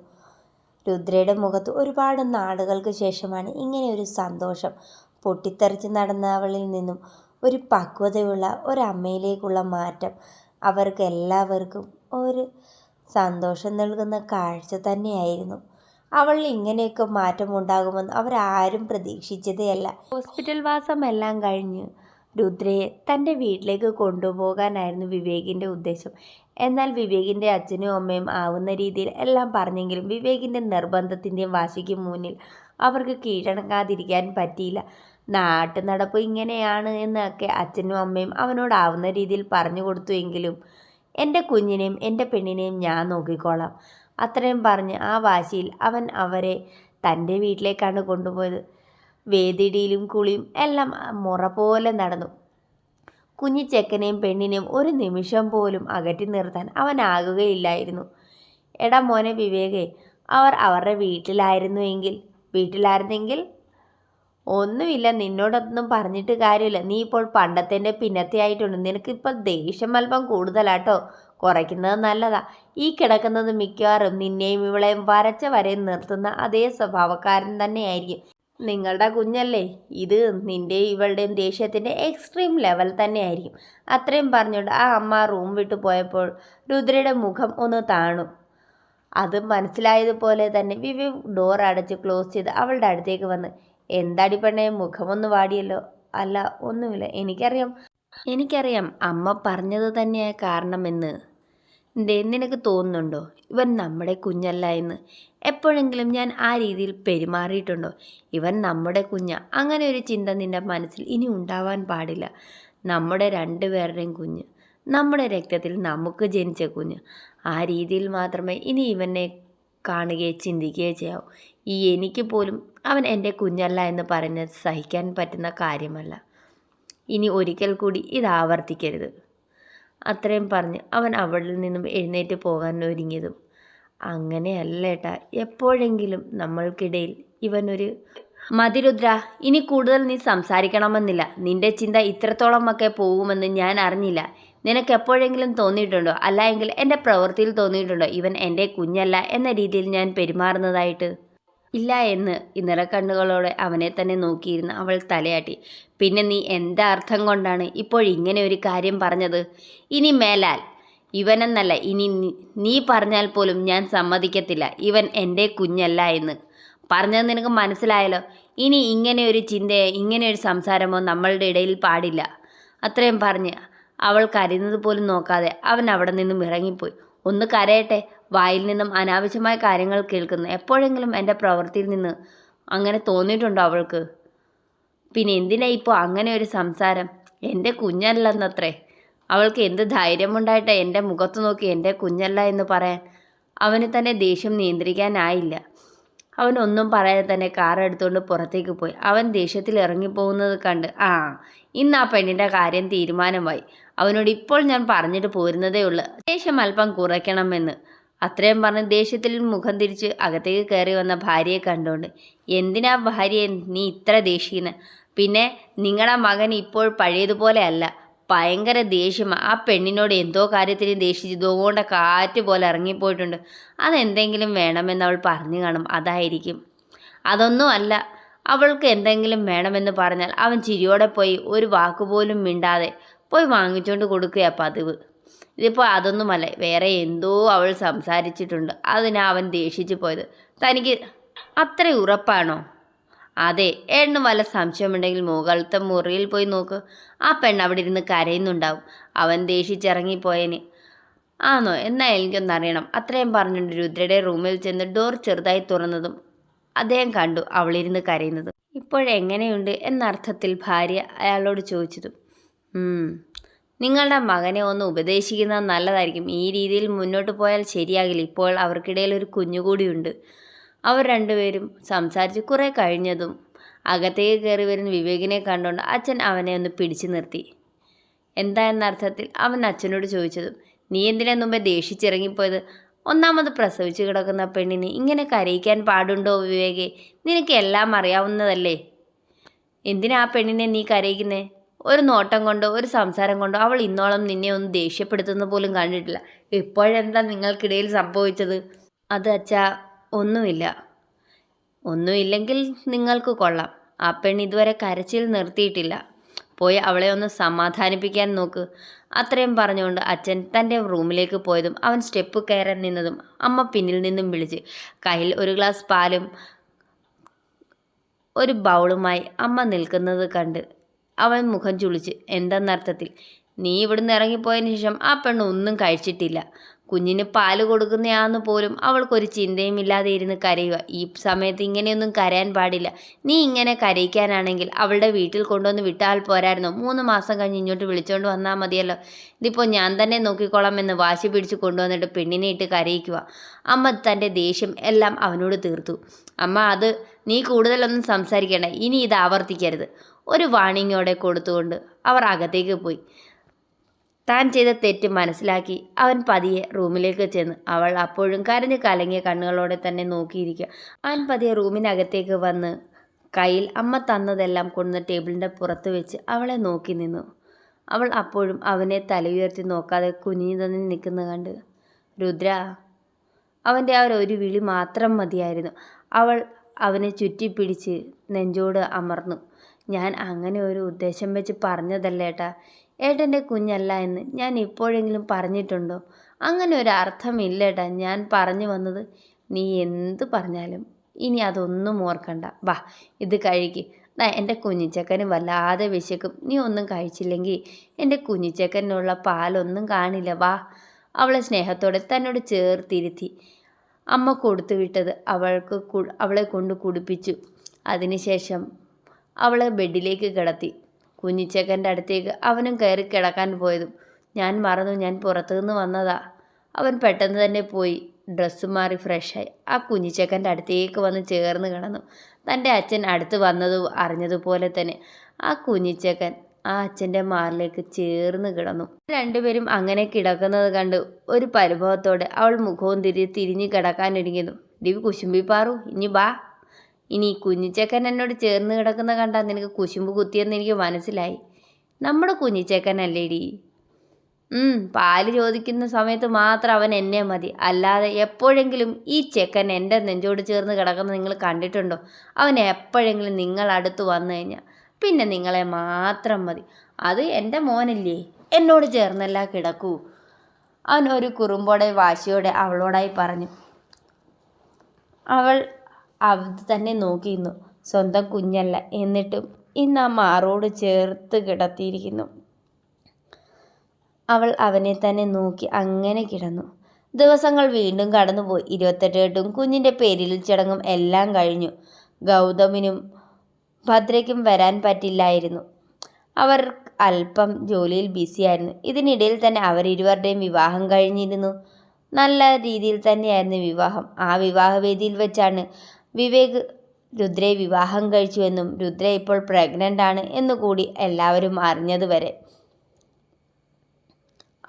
രുദ്രയുടെ മുഖത്ത് ഒരുപാട് നാളുകൾക്ക് ശേഷമാണ് ഇങ്ങനെ ഒരു സന്തോഷം. പൊട്ടിത്തെറിച്ച് നടന്ന അവളിൽ നിന്നും ഒരു പക്വതയുള്ള ഒരമ്മയിലേക്കുള്ള മാറ്റം അവർക്ക് എല്ലാവർക്കും ഒരു സന്തോഷം നൽകുന്ന കാഴ്ച തന്നെയായിരുന്നു. അവളിൽ ഇങ്ങനെയൊക്കെ മാറ്റമുണ്ടാകുമെന്ന് അവരാരും പ്രതീക്ഷിച്ചതേയല്ല. ഹോസ്പിറ്റൽ വാസമെല്ലാം കഴിഞ്ഞ് രുദ്രയെ തൻ്റെ വീട്ടിലേക്ക് കൊണ്ടുപോകാനായിരുന്നു വിവേകിൻ്റെ ഉദ്ദേശം. എന്നാൽ വിവേകിൻ്റെ അച്ഛനും അമ്മയും ആവുന്ന രീതിയിൽ എല്ലാം പറഞ്ഞെങ്കിലും വിവേകിൻ്റെ നിർബന്ധത്തിൻ്റെയും വാശിക്കും മുന്നിൽ അവർക്ക് കീഴടങ്ങാതിരിക്കാൻ പറ്റിയില്ല. നാട്ടു നടപ്പ് ഇങ്ങനെയാണ് എന്നൊക്കെ അച്ഛനും അമ്മയും അവനോടാവുന്ന രീതിയിൽ പറഞ്ഞു കൊടുത്തുവെങ്കിലും എൻ്റെ കുഞ്ഞിനെയും എൻ്റെ പെണ്ണിനെയും ഞാൻ നോക്കിക്കോളാം, അത്രയും പറഞ്ഞ് ആ വാശിയിൽ അവൻ അവരെ തൻ്റെ വീട്ടിലേക്കാണ് കൊണ്ടുപോയത്. വേദിടിയിലും കുളിയും എല്ലാം മുറ പോലെ നടന്നു. കുഞ്ഞി ചെക്കനെയും പെണ്ണിനെയും ഒരു നിമിഷം പോലും അകറ്റി നിർത്താൻ അവനാകുകയില്ലായിരുന്നു. എടാ മോനെ വിവേകേ, അവർ അവരുടെ വീട്ടിലായിരുന്നെങ്കിൽ ഒന്നുമില്ല, നിന്നോടൊന്നും പറഞ്ഞിട്ട് കാര്യമില്ല. നീ ഇപ്പോൾ പണ്ടത്തെ പിന്നത്തെ ആയിട്ടുണ്ട്. നിനക്കിപ്പോൾ ദേഷ്യം അല്പം കൂടുതലാട്ടോ. കുറയ്ക്കുന്നത് നല്ലതാ. ഈ കിടക്കുന്നത് മിക്കവാറും നിന്നെയും ഇവളെയും വരച്ച വരയും നിർത്തുന്ന അതേ സ്വഭാവക്കാരൻ തന്നെയായിരിക്കും. നിങ്ങളുടെ കുഞ്ഞല്ലേ, ഇത് നിൻ്റെയും ഇവളുടെയും ദേഷ്യത്തിൻ്റെ എക്സ്ട്രീം ലെവൽ തന്നെയായിരിക്കും. അത്രയും പറഞ്ഞുകൊണ്ട് ആ അമ്മ റൂം വിട്ടു പോയപ്പോൾ രുദ്രയുടെ മുഖം ഒന്ന് താണു. അത് മനസ്സിലായതുപോലെ തന്നെ വിവേക് ഡോർ അടച്ച് ക്ലോസ് ചെയ്ത് അവളുടെ അടുത്തേക്ക് വന്ന്, എന്താടി പെണ്ണേ മുഖമൊന്ന് വാടിയല്ലോ? അല്ല ഒന്നുമില്ല, എനിക്കറിയാം അമ്മ പറഞ്ഞത് തന്നെയാ കാരണമെന്ന്. നിനക്ക് തോന്നുന്നുണ്ടോ ഇവൻ നമ്മുടെ കുഞ്ഞല്ല എന്ന്? എപ്പോഴെങ്കിലും ഞാൻ ആ രീതിയിൽ പെരുമാറിയിട്ടുണ്ടോ? ഇവൻ നമ്മുടെ കുഞ്ഞ, അങ്ങനെ ഒരു ചിന്ത നിൻ്റെ മനസ്സിൽ ഇനി ഉണ്ടാവാൻ പാടില്ല. നമ്മുടെ 2 പേരുടെയും കുഞ്ഞ്, നമ്മുടെ രക്തത്തിൽ നമുക്ക് ജനിച്ച കുഞ്ഞ്. ആ രീതിയിൽ മാത്രമേ ഇനി ഇവനെ കാണുകയോ ചിന്തിക്കുകയോ ചെയ്യാവൂ. എനിക്ക് പോലും അവൻ എൻ്റെ കുഞ്ഞല്ല എന്ന് പറഞ്ഞത് സഹിക്കാൻ പറ്റുന്ന കാര്യമല്ല. ഇനി ഒരിക്കൽ കൂടി ഇത് ആവർത്തിക്കരുത്. അത്രയും പറഞ്ഞ് അവൻ അവളിൽ നിന്നും എഴുന്നേറ്റ് പോകാൻ ഒരുങ്ങിയതും, അങ്ങനെയല്ല ഏട്ടാ, എപ്പോഴെങ്കിലും നമ്മൾക്കിടയിൽ ഇവനൊരു മതിരുദ്ര, ഇനി കൂടുതൽ നീ സംസാരിക്കണമെന്നില്ല. നിന്റെ ചിന്ത ഇത്രത്തോളമൊക്കെ പോകുമെന്ന് ഞാൻ അറിഞ്ഞില്ല. നിനക്ക് എപ്പോഴെങ്കിലും തോന്നിയിട്ടുണ്ടോ, അല്ല എങ്കിൽ എൻ്റെ പ്രവൃത്തിയിൽ തോന്നിയിട്ടുണ്ടോ ഇവൻ എൻ്റെ കുഞ്ഞല്ല എന്ന രീതിയിൽ ഞാൻ പെരുമാറുന്നതായിട്ട്? ഇല്ല എന്ന് നിറക്കണ്ണുകളോടെ അവനെ തന്നെ നോക്കിയിരുന്ന് അവൾ തലയാട്ടി. പിന്നെ നീ എന്താ അർത്ഥം കൊണ്ടാണ് ഇപ്പോഴിങ്ങനെ ഒരു കാര്യം പറഞ്ഞത്? ഇനി മേലാൽ ഇവനെന്നല്ല, ഇനി നീ പറഞ്ഞാൽ പോലും ഞാൻ സമ്മതിക്കത്തില്ല ഇവൻ എൻ്റെ കുഞ്ഞല്ല എന്ന്. പറഞ്ഞത് നിനക്ക് മനസ്സിലായല്ലോ. ഇനി ഇങ്ങനെ ഒരു ചിന്തയോ ഇങ്ങനെ ഒരു സംസാരമോ നമ്മളുടെ ഇടയിൽ പാടില്ല. അത്രയും പറഞ്ഞ് അവൾ കരയുന്നത് പോലും നോക്കാതെ അവൻ അവിടെ നിന്നും ഇറങ്ങിപ്പോയി. ഒന്ന് കരയട്ടെ, വായിൽ നിന്നും അനാവശ്യമായ കാര്യങ്ങൾ കേൾക്കുന്നു. എപ്പോഴെങ്കിലും എൻ്റെ പ്രവൃത്തിയിൽ നിന്ന് അങ്ങനെ തോന്നിയിട്ടുണ്ടോ അവൾക്ക്? പിന്നെ എന്തിനാ ഇപ്പോൾ അങ്ങനെ ഒരു സംസാരം? എൻ്റെ കുഞ്ഞല്ലെന്നത്രേ. അവൾക്ക് എന്ത് ധൈര്യമുണ്ടായിട്ടാ എൻ്റെ മുഖത്ത് നോക്കി എൻ്റെ കുഞ്ഞല്ല എന്ന് പറയാൻ? അവന് തന്നെ ദേഷ്യം നിയന്ത്രിക്കാനായില്ല. അവൻ ഒന്നും പറയാതെ തന്നെ കാർ എടുത്തുകൊണ്ട് പുറത്തേക്ക് പോയി. അവൻ ദേഷ്യത്തിൽ ഇറങ്ങിപ്പോകുന്നത് കണ്ട് ഇന്ന് ആ പെണ്ണിൻ്റെ കാര്യം തീരുമാനമായി. അവനോട് ഇപ്പോൾ ഞാൻ പറഞ്ഞിട്ട് പോരുന്നതേ ഉള്ളൂ, ദേഷ്യം അല്പം കുറയ്ക്കണമെന്ന്. അത്രയും പറഞ്ഞ് ദേഷ്യത്തിൽ മുഖം തിരിച്ച് അകത്തേക്ക് കയറി വന്ന ഭാര്യയെ കണ്ടുകൊണ്ട്, എന്തിനാ ഭാര്യയെ നീ ഇത്ര ദേഷ്യന്ന്? പിന്നെ നിങ്ങളുടെ മകൻ ഇപ്പോൾ പഴയതുപോലെ അല്ല, ഭയങ്കര ദേഷ്യമാണ്. ആ പെണ്ണിനോട് എന്തോ കാര്യത്തിന് ദേഷിച്ച് ഇതുകൊണ്ട് കാറ്റ് പോലെ ഇറങ്ങിപ്പോയിട്ടുണ്ട്. അതെന്തെങ്കിലും വേണമെന്ന് അവൾ പറഞ്ഞു കാണും, അതായിരിക്കും. അതൊന്നും അല്ല, അവൾക്ക് എന്തെങ്കിലും വേണമെന്ന് പറഞ്ഞാൽ അവൻ ചിരിയോടെ പോയി ഒരു വാക്കുപോലും മിണ്ടാതെ പോയി വാങ്ങിച്ചുകൊണ്ട് കൊടുക്കുക പതിവ്. ഇതിപ്പോൾ അതൊന്നുമല്ല, വേറെ എന്തോ അവൾ സംസാരിച്ചിട്ടുണ്ട്, അതിനാ അവൻ ദേഷിച്ചു പോയത്. തനിക്ക് അത്ര ഉറപ്പാണോ? അതെ. ഏട്ടന് വല്ല സംശയമുണ്ടെങ്കിൽ മുകളിലത്തെ മുറിയിൽ പോയി നോക്ക്. ആ പെണ്ണ് അവിടെ ഇരുന്ന് കരയുന്നുണ്ടാവും. അവൻ ദേഷിച്ചിറങ്ങിപ്പോയതിന്. ആണോ? എന്നാൽ എനിക്കൊന്നറിയണം. അത്രയും പറഞ്ഞുകൊണ്ട് രുദ്രയുടെ റൂമിൽ ചെന്ന് ഡോർ ചെറുതായി തുറന്നതും അദ്ദേഹം കണ്ടു അവളിരുന്ന് കരയുന്നതും. ഇപ്പോഴെങ്ങനെയുണ്ട് എന്നർത്ഥത്തിൽ ഭാര്യ അയാളോട് ചോദിച്ചതും. നിങ്ങളുടെ മകനെ ഒന്ന് ഉപദേശിക്കുന്നത് നല്ലതായിരിക്കും. ഈ രീതിയിൽ മുന്നോട്ട് പോയാൽ ശരിയാകില്ല. ഇപ്പോൾ അവർക്കിടയിൽ ഒരു കുഞ്ഞുകൂടിയുണ്ട്. അവർ രണ്ടുപേരും സംസാരിച്ച് കുറെ കഴിഞ്ഞതും അകത്തേക്ക് കയറി വരുന്ന വിവേകിനെ കണ്ടുകൊണ്ട് അച്ഛൻ അവനെ ഒന്ന് പിടിച്ചു നിർത്തി. എന്താ എന്നർത്ഥത്തിൽ അവൻ അച്ഛനോട് ചോദിച്ചതും, നീ എന്തിനാ മുമ്പേ ദേഷിച്ചിറങ്ങിപ്പോയത്? ഒന്നാമത് പ്രസവിച്ചു കിടക്കുന്ന പെണ്ണിനെ ഇങ്ങനെ കരയിക്കാൻ പാടുണ്ടോ വിവേകെ? നിനക്ക് എല്ലാം അറിയാവുന്നതല്ലേ. എന്തിനാ ആ പെണ്ണിനെ നീ കരയിക്കുന്നേ? ഒരു നോട്ടം കൊണ്ടോ ഒരു സംസാരം കൊണ്ടോ അവൾ ഇന്നോളം നിന്നെ ഒന്ന് ദേഷ്യപ്പെടുത്തുന്ന പോലും കണ്ടിട്ടില്ല. ഇപ്പോഴെന്താ നിങ്ങൾക്കിടയിൽ സംഭവിച്ചത്? അത് അച്ഛാ, ഒന്നുമില്ല. ഒന്നുമില്ലെങ്കിൽ നിങ്ങൾക്ക് കൊള്ളാം. ആ പെണ്ണ് ഇതുവരെ കരച്ചിൽ നിർത്തിയിട്ടില്ല. പോയി അവളെ ഒന്ന് സമാധാനിപ്പിക്കാൻ നോക്ക്. അത്രയും പറഞ്ഞുകൊണ്ട് അച്ഛൻ തൻ്റെ റൂമിലേക്ക് പോയതും അവൻ സ്റ്റെപ്പ് കയറാൻ നിന്നതും അമ്മ പിന്നിൽ നിന്നും വിളിച്ച് കയ്യിൽ ഒരു ഗ്ലാസ് പാലും ഒരു ബൗളുമായി അമ്മ നിൽക്കുന്നത് കണ്ട് അവൻ മുഖം ചുളിച്ച്. എന്തെന്നർത്ഥത്തിൽ, നീ ഇവിടുന്ന് ഇറങ്ങിപ്പോയതിന് ശേഷം ആ പെണ്ണ് ഒന്നും കഴിച്ചിട്ടില്ല. കുഞ്ഞിന് പാല് കൊടുക്കുന്നയാന്ന് പോലും അവൾക്കൊരു ചിന്തയും ഇല്ലാതെ ഇരുന്ന് കരയുക. ഈ സമയത്ത് ഇങ്ങനെയൊന്നും കരയാൻ പാടില്ല. നീ ഇങ്ങനെ കരയിക്കാനാണെങ്കിൽ അവളുടെ വീട്ടിൽ കൊണ്ടുവന്ന് വിട്ടാൽ പോരായിരുന്നോ? 3 മാസം കഴിഞ്ഞ് ഇങ്ങോട്ട് വിളിച്ചുകൊണ്ട് വന്നാൽ മതിയല്ലോ. ഇതിപ്പോൾ ഞാൻ തന്നെ നോക്കിക്കോളാം എന്ന് വാശി പിടിച്ച് കൊണ്ടുവന്നിട്ട് പെണ്ണിനെ ഇട്ട് കരയിക്കുക. അമ്മ തൻ്റെ ദേഷ്യം എല്ലാം അവനോട് തീർത്തു. അമ്മ, അത് നീ കൂടുതലൊന്നും സംസാരിക്കേണ്ട. ഇനി ഇത് ആവർത്തിക്കരുത്. ഒരു വാണിങ്ങോടെ കൊടുത്തുകൊണ്ട് അവർ അകത്തേക്ക് പോയി. താൻ ചെയ്ത തെറ്റ് മനസ്സിലാക്കി അവൻ പതിയെ റൂമിലേക്ക് ചെന്ന് അവൾ അപ്പോഴും കരഞ്ഞു കലങ്ങിയ കണ്ണുകളോടെ തന്നെ നോക്കിയിരിക്കുക. അവൻ പതിയെ റൂമിനകത്തേക്ക് വന്ന് കയ്യിൽ അമ്മ തന്നതെല്ലാം കൊണ്ടുവന്ന് ടേബിളിൻ്റെ പുറത്ത് വെച്ച് അവളെ നോക്കി നിന്നു. അവൾ അപ്പോഴും അവനെ തലയുയർത്തി നോക്കാതെ കുനിഞ്ഞു തന്നെ നിൽക്കുന്നത് കണ്ട്, രുദ്ര, അവൻ്റെ ആ ഒരു വിളി മാത്രം മതിയായിരുന്നു. അവൾ അവനെ ചുറ്റിപ്പിടിച്ച് നെഞ്ചോട് അമർന്നു. ഞാൻ അങ്ങനെ ഒരു ഉദ്ദേശം വെച്ച് പറഞ്ഞതല്ലേട്ടാ. ഏട്ടൻ്റെ കുഞ്ഞല്ല എന്ന് ഞാൻ ഇപ്പോഴെങ്കിലും പറഞ്ഞിട്ടുണ്ടോ? അങ്ങനെ ഒരു അർത്ഥമില്ലേട്ടാ ഞാൻ പറഞ്ഞു വന്നത്. നീ എന്ത് പറഞ്ഞാലും ഇനി അതൊന്നും ഓർക്കണ്ട. വാ, ഇത് കഴിക്ക്. എൻ്റെ കുഞ്ഞിച്ചക്കന് വല്ലാതെ വിശക്കും. നീ ഒന്നും കഴിച്ചില്ലെങ്കിൽ എൻ്റെ കുഞ്ഞിച്ചക്കനുള്ള പാലൊന്നും കാണില്ല. വാ. അവളെ സ്നേഹത്തോടെ തന്നോട് ചേർത്തിരുത്തി അമ്മ കൊടുത്തു വിട്ടത് അവളെ കൊണ്ട് കുടിപ്പിച്ചു. അതിനുശേഷം അവളെ ബെഡിലേക്ക് കിടത്തി. കുഞ്ഞിച്ചക്കൻ്റെ അടുത്തേക്ക് അവനും കയറി കിടക്കാൻ പോയതും, ഞാൻ മറന്നു, ഞാൻ പുറത്തുനിന്ന് വന്നതാ. അവൻ പെട്ടെന്ന് തന്നെ പോയി ഡ്രസ്സ് മാറി ഫ്രഷായി ആ കുഞ്ഞിച്ചക്കൻ്റെ അടുത്തേക്ക് വന്ന് ചേർന്ന് കിടന്നു. തൻ്റെ അച്ഛൻ അടുത്ത് വന്നതും അറിഞ്ഞതുപോലെ തന്നെ ആ കുഞ്ഞിച്ചക്കൻ ആ അച്ഛൻ്റെ മാറിലേക്ക് ചേർന്ന് കിടന്നു. രണ്ടുപേരും അങ്ങനെ കിടക്കുന്നത് കണ്ട് ഒരു പരിഭവത്തോടെ അവൾ മുഖവും തിരിഞ്ഞ് കിടക്കാനിരിക്കുന്നു. ദിവി കുശുമ്പി പാറു, ഇനി ബാ. ഇനി കുഞ്ഞിച്ചക്കൻ എന്നോട് ചേർന്ന് കിടക്കുന്ന കണ്ടാൽ നിനക്ക് കുശുമ്പ് കുത്തിയെന്ന് എനിക്ക് മനസ്സിലായി. നമ്മുടെ കുഞ്ഞിച്ചക്കനല്ലേടി. പാല് ചോദിക്കുന്ന സമയത്ത് മാത്രം അവൻ എന്നെ മതി. അല്ലാതെ എപ്പോഴെങ്കിലും ഈ ചെക്കൻ എൻ്റെ നെഞ്ചോട് ചേർന്ന് കിടക്കുന്നത് നിങ്ങൾ കണ്ടിട്ടുണ്ടോ? അവൻ എപ്പോഴെങ്കിലും നിങ്ങൾ അടുത്ത് വന്നു കഴിഞ്ഞാൽ പിന്നെ നിങ്ങളെ മാത്രം മതി. അത് എൻ്റെ മോനല്ലേ, എന്നോട് ചേർന്നല്ല കിടക്കൂ. അവൻ ഒരു കുറുമ്പോടെ വാശിയോടെ അവളോടായി പറഞ്ഞു. അവൾ അത് തന്നെ നോക്കിയിരുന്നു. സ്വന്തം കുഞ്ഞല്ല, എന്നിട്ടും ഇന്ന് ആ മാറോട് ചേർത്ത് കിടത്തിയിരിക്കുന്നു. അവൾ അവനെ തന്നെ നോക്കി അങ്ങനെ കിടന്നു. ദിവസങ്ങൾ വീണ്ടും കടന്നുപോയി. 28 കുഞ്ഞിൻ്റെ പേരിൽ ചടങ്ങും എല്ലാം കഴിഞ്ഞു. ഗൗതമിനും ഭദ്രയ്ക്കും വരാൻ പറ്റില്ലായിരുന്നു. അവർ അല്പം ജോലിയിൽ ബിസിയായിരുന്നു. ഇതിനിടയിൽ തന്നെ അവരിരുവരുടെയും വിവാഹം കഴിഞ്ഞിരുന്നു. നല്ല രീതിയിൽ തന്നെയായിരുന്നു വിവാഹം. ആ വിവാഹവേദിയിൽ വെച്ചാണ് വിവേക് രുദ്രയെ വിവാഹം കഴിച്ചുവെന്നും രുദ്ര ഇപ്പോൾ പ്രഗ്നൻ്റ് ആണ് എന്നുകൂടി എല്ലാവരും അറിഞ്ഞത് വരെ.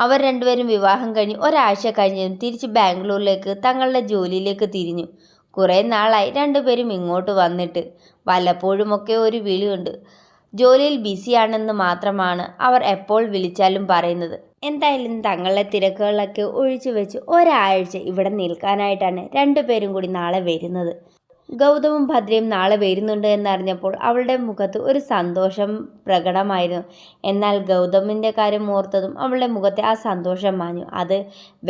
അവർ രണ്ടുപേരും വിവാഹം കഴിഞ്ഞ് ഒരാഴ്ച കഴിഞ്ഞതും തിരിച്ച് ബാംഗ്ലൂരിലേക്ക് തങ്ങളുടെ ജോലിയിലേക്ക് തിരിഞ്ഞു. കുറേ നാളായി രണ്ടുപേരും ഇങ്ങോട്ട് വന്നിട്ട്. വല്ലപ്പോഴുമൊക്കെ ഒരു വിളിയുണ്ട്. ജോലിയിൽ ബിസിയാണെന്ന് മാത്രമാണ് അവർ എപ്പോൾ വിളിച്ചാലും പറയുന്നത്. എന്തായാലും തങ്ങളുടെ തിരക്കുകളൊക്കെ ഒഴിച്ചു വെച്ച് ഒരാഴ്ച ഇവിടെ നിൽക്കാനായിട്ടാണ് രണ്ടുപേരും കൂടി നാളെ വരുന്നത്. ഗൗതമും ഭദ്രയും നാളെ വരുന്നുണ്ട് എന്നറിഞ്ഞപ്പോൾ അവളുടെ മുഖത്ത് ഒരു സന്തോഷം പ്രകടമായിരുന്നു. എന്നാൽ ഗൗതമിൻ്റെ കാര്യം ഓർത്തതും അവളുടെ മുഖത്തെ ആ സന്തോഷം മാഞ്ഞു. അത്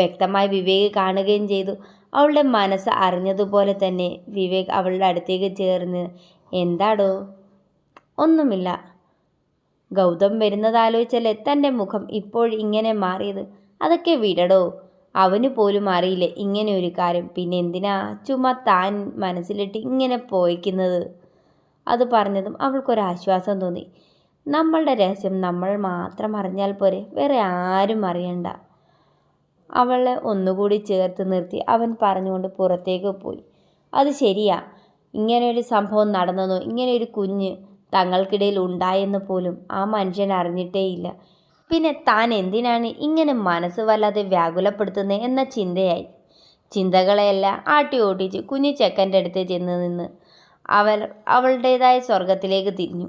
വ്യക്തമായി വിവേക് കാണുകയും ചെയ്തു. അവളുടെ മനസ്സ് അറിഞ്ഞതുപോലെ തന്നെ വിവേക് അവളുടെ അടുത്തേക്ക് ചേർന്ന്, എന്താടോ? ഒന്നുമില്ല. ഗൗതം വരുന്നതാലോചിച്ചല്ലേ തൻ്റെ മുഖം ഇങ്ങനെ മാറിയത്? അതൊക്കെ വിടടോ. അവന് പോലും അറിയില്ല ഇങ്ങനെ ഒരു കാര്യം. പിന്നെ എന്തിനാ ചുമ്മാ താൻ മനസ്സിലിട്ട് ഇങ്ങനെ പോയിക്കുന്നത്? അത് പറഞ്ഞതും അവൾക്കൊരാശ്വാസം തോന്നി. നമ്മളുടെ രഹസ്യം നമ്മൾ മാത്രം അറിഞ്ഞാൽ പോരെ, വേറെ ആരും അറിയണ്ട. അവളെ ഒന്നുകൂടി ചേർത്ത് നിർത്തി അവൻ പറഞ്ഞുകൊണ്ട് പുറത്തേക്ക് പോയി. അത് ശരിയാ, ഇങ്ങനെയൊരു സംഭവം നടന്നെന്നോ ഇങ്ങനെയൊരു കുഞ്ഞ് തങ്ങൾക്കിടയിൽ ഉണ്ടായെന്ന് പോലും ആ മനുഷ്യൻ അറിഞ്ഞിട്ടേയില്ല. പിന്നെ താൻ എന്തിനാണ് ഇങ്ങനെ മനസ്സ് വല്ലാതെ വ്യാകുലപ്പെടുത്തുന്നത് എന്ന ചിന്തകളെയെല്ലാം ആട്ടി ഓട്ടിച്ച് കുഞ്ഞു ചെക്കൻ്റെ അടുത്ത് ചെന്ന് നിന്ന് അവളുടേതായ സ്വർഗത്തിലേക്ക് തിരിഞ്ഞു.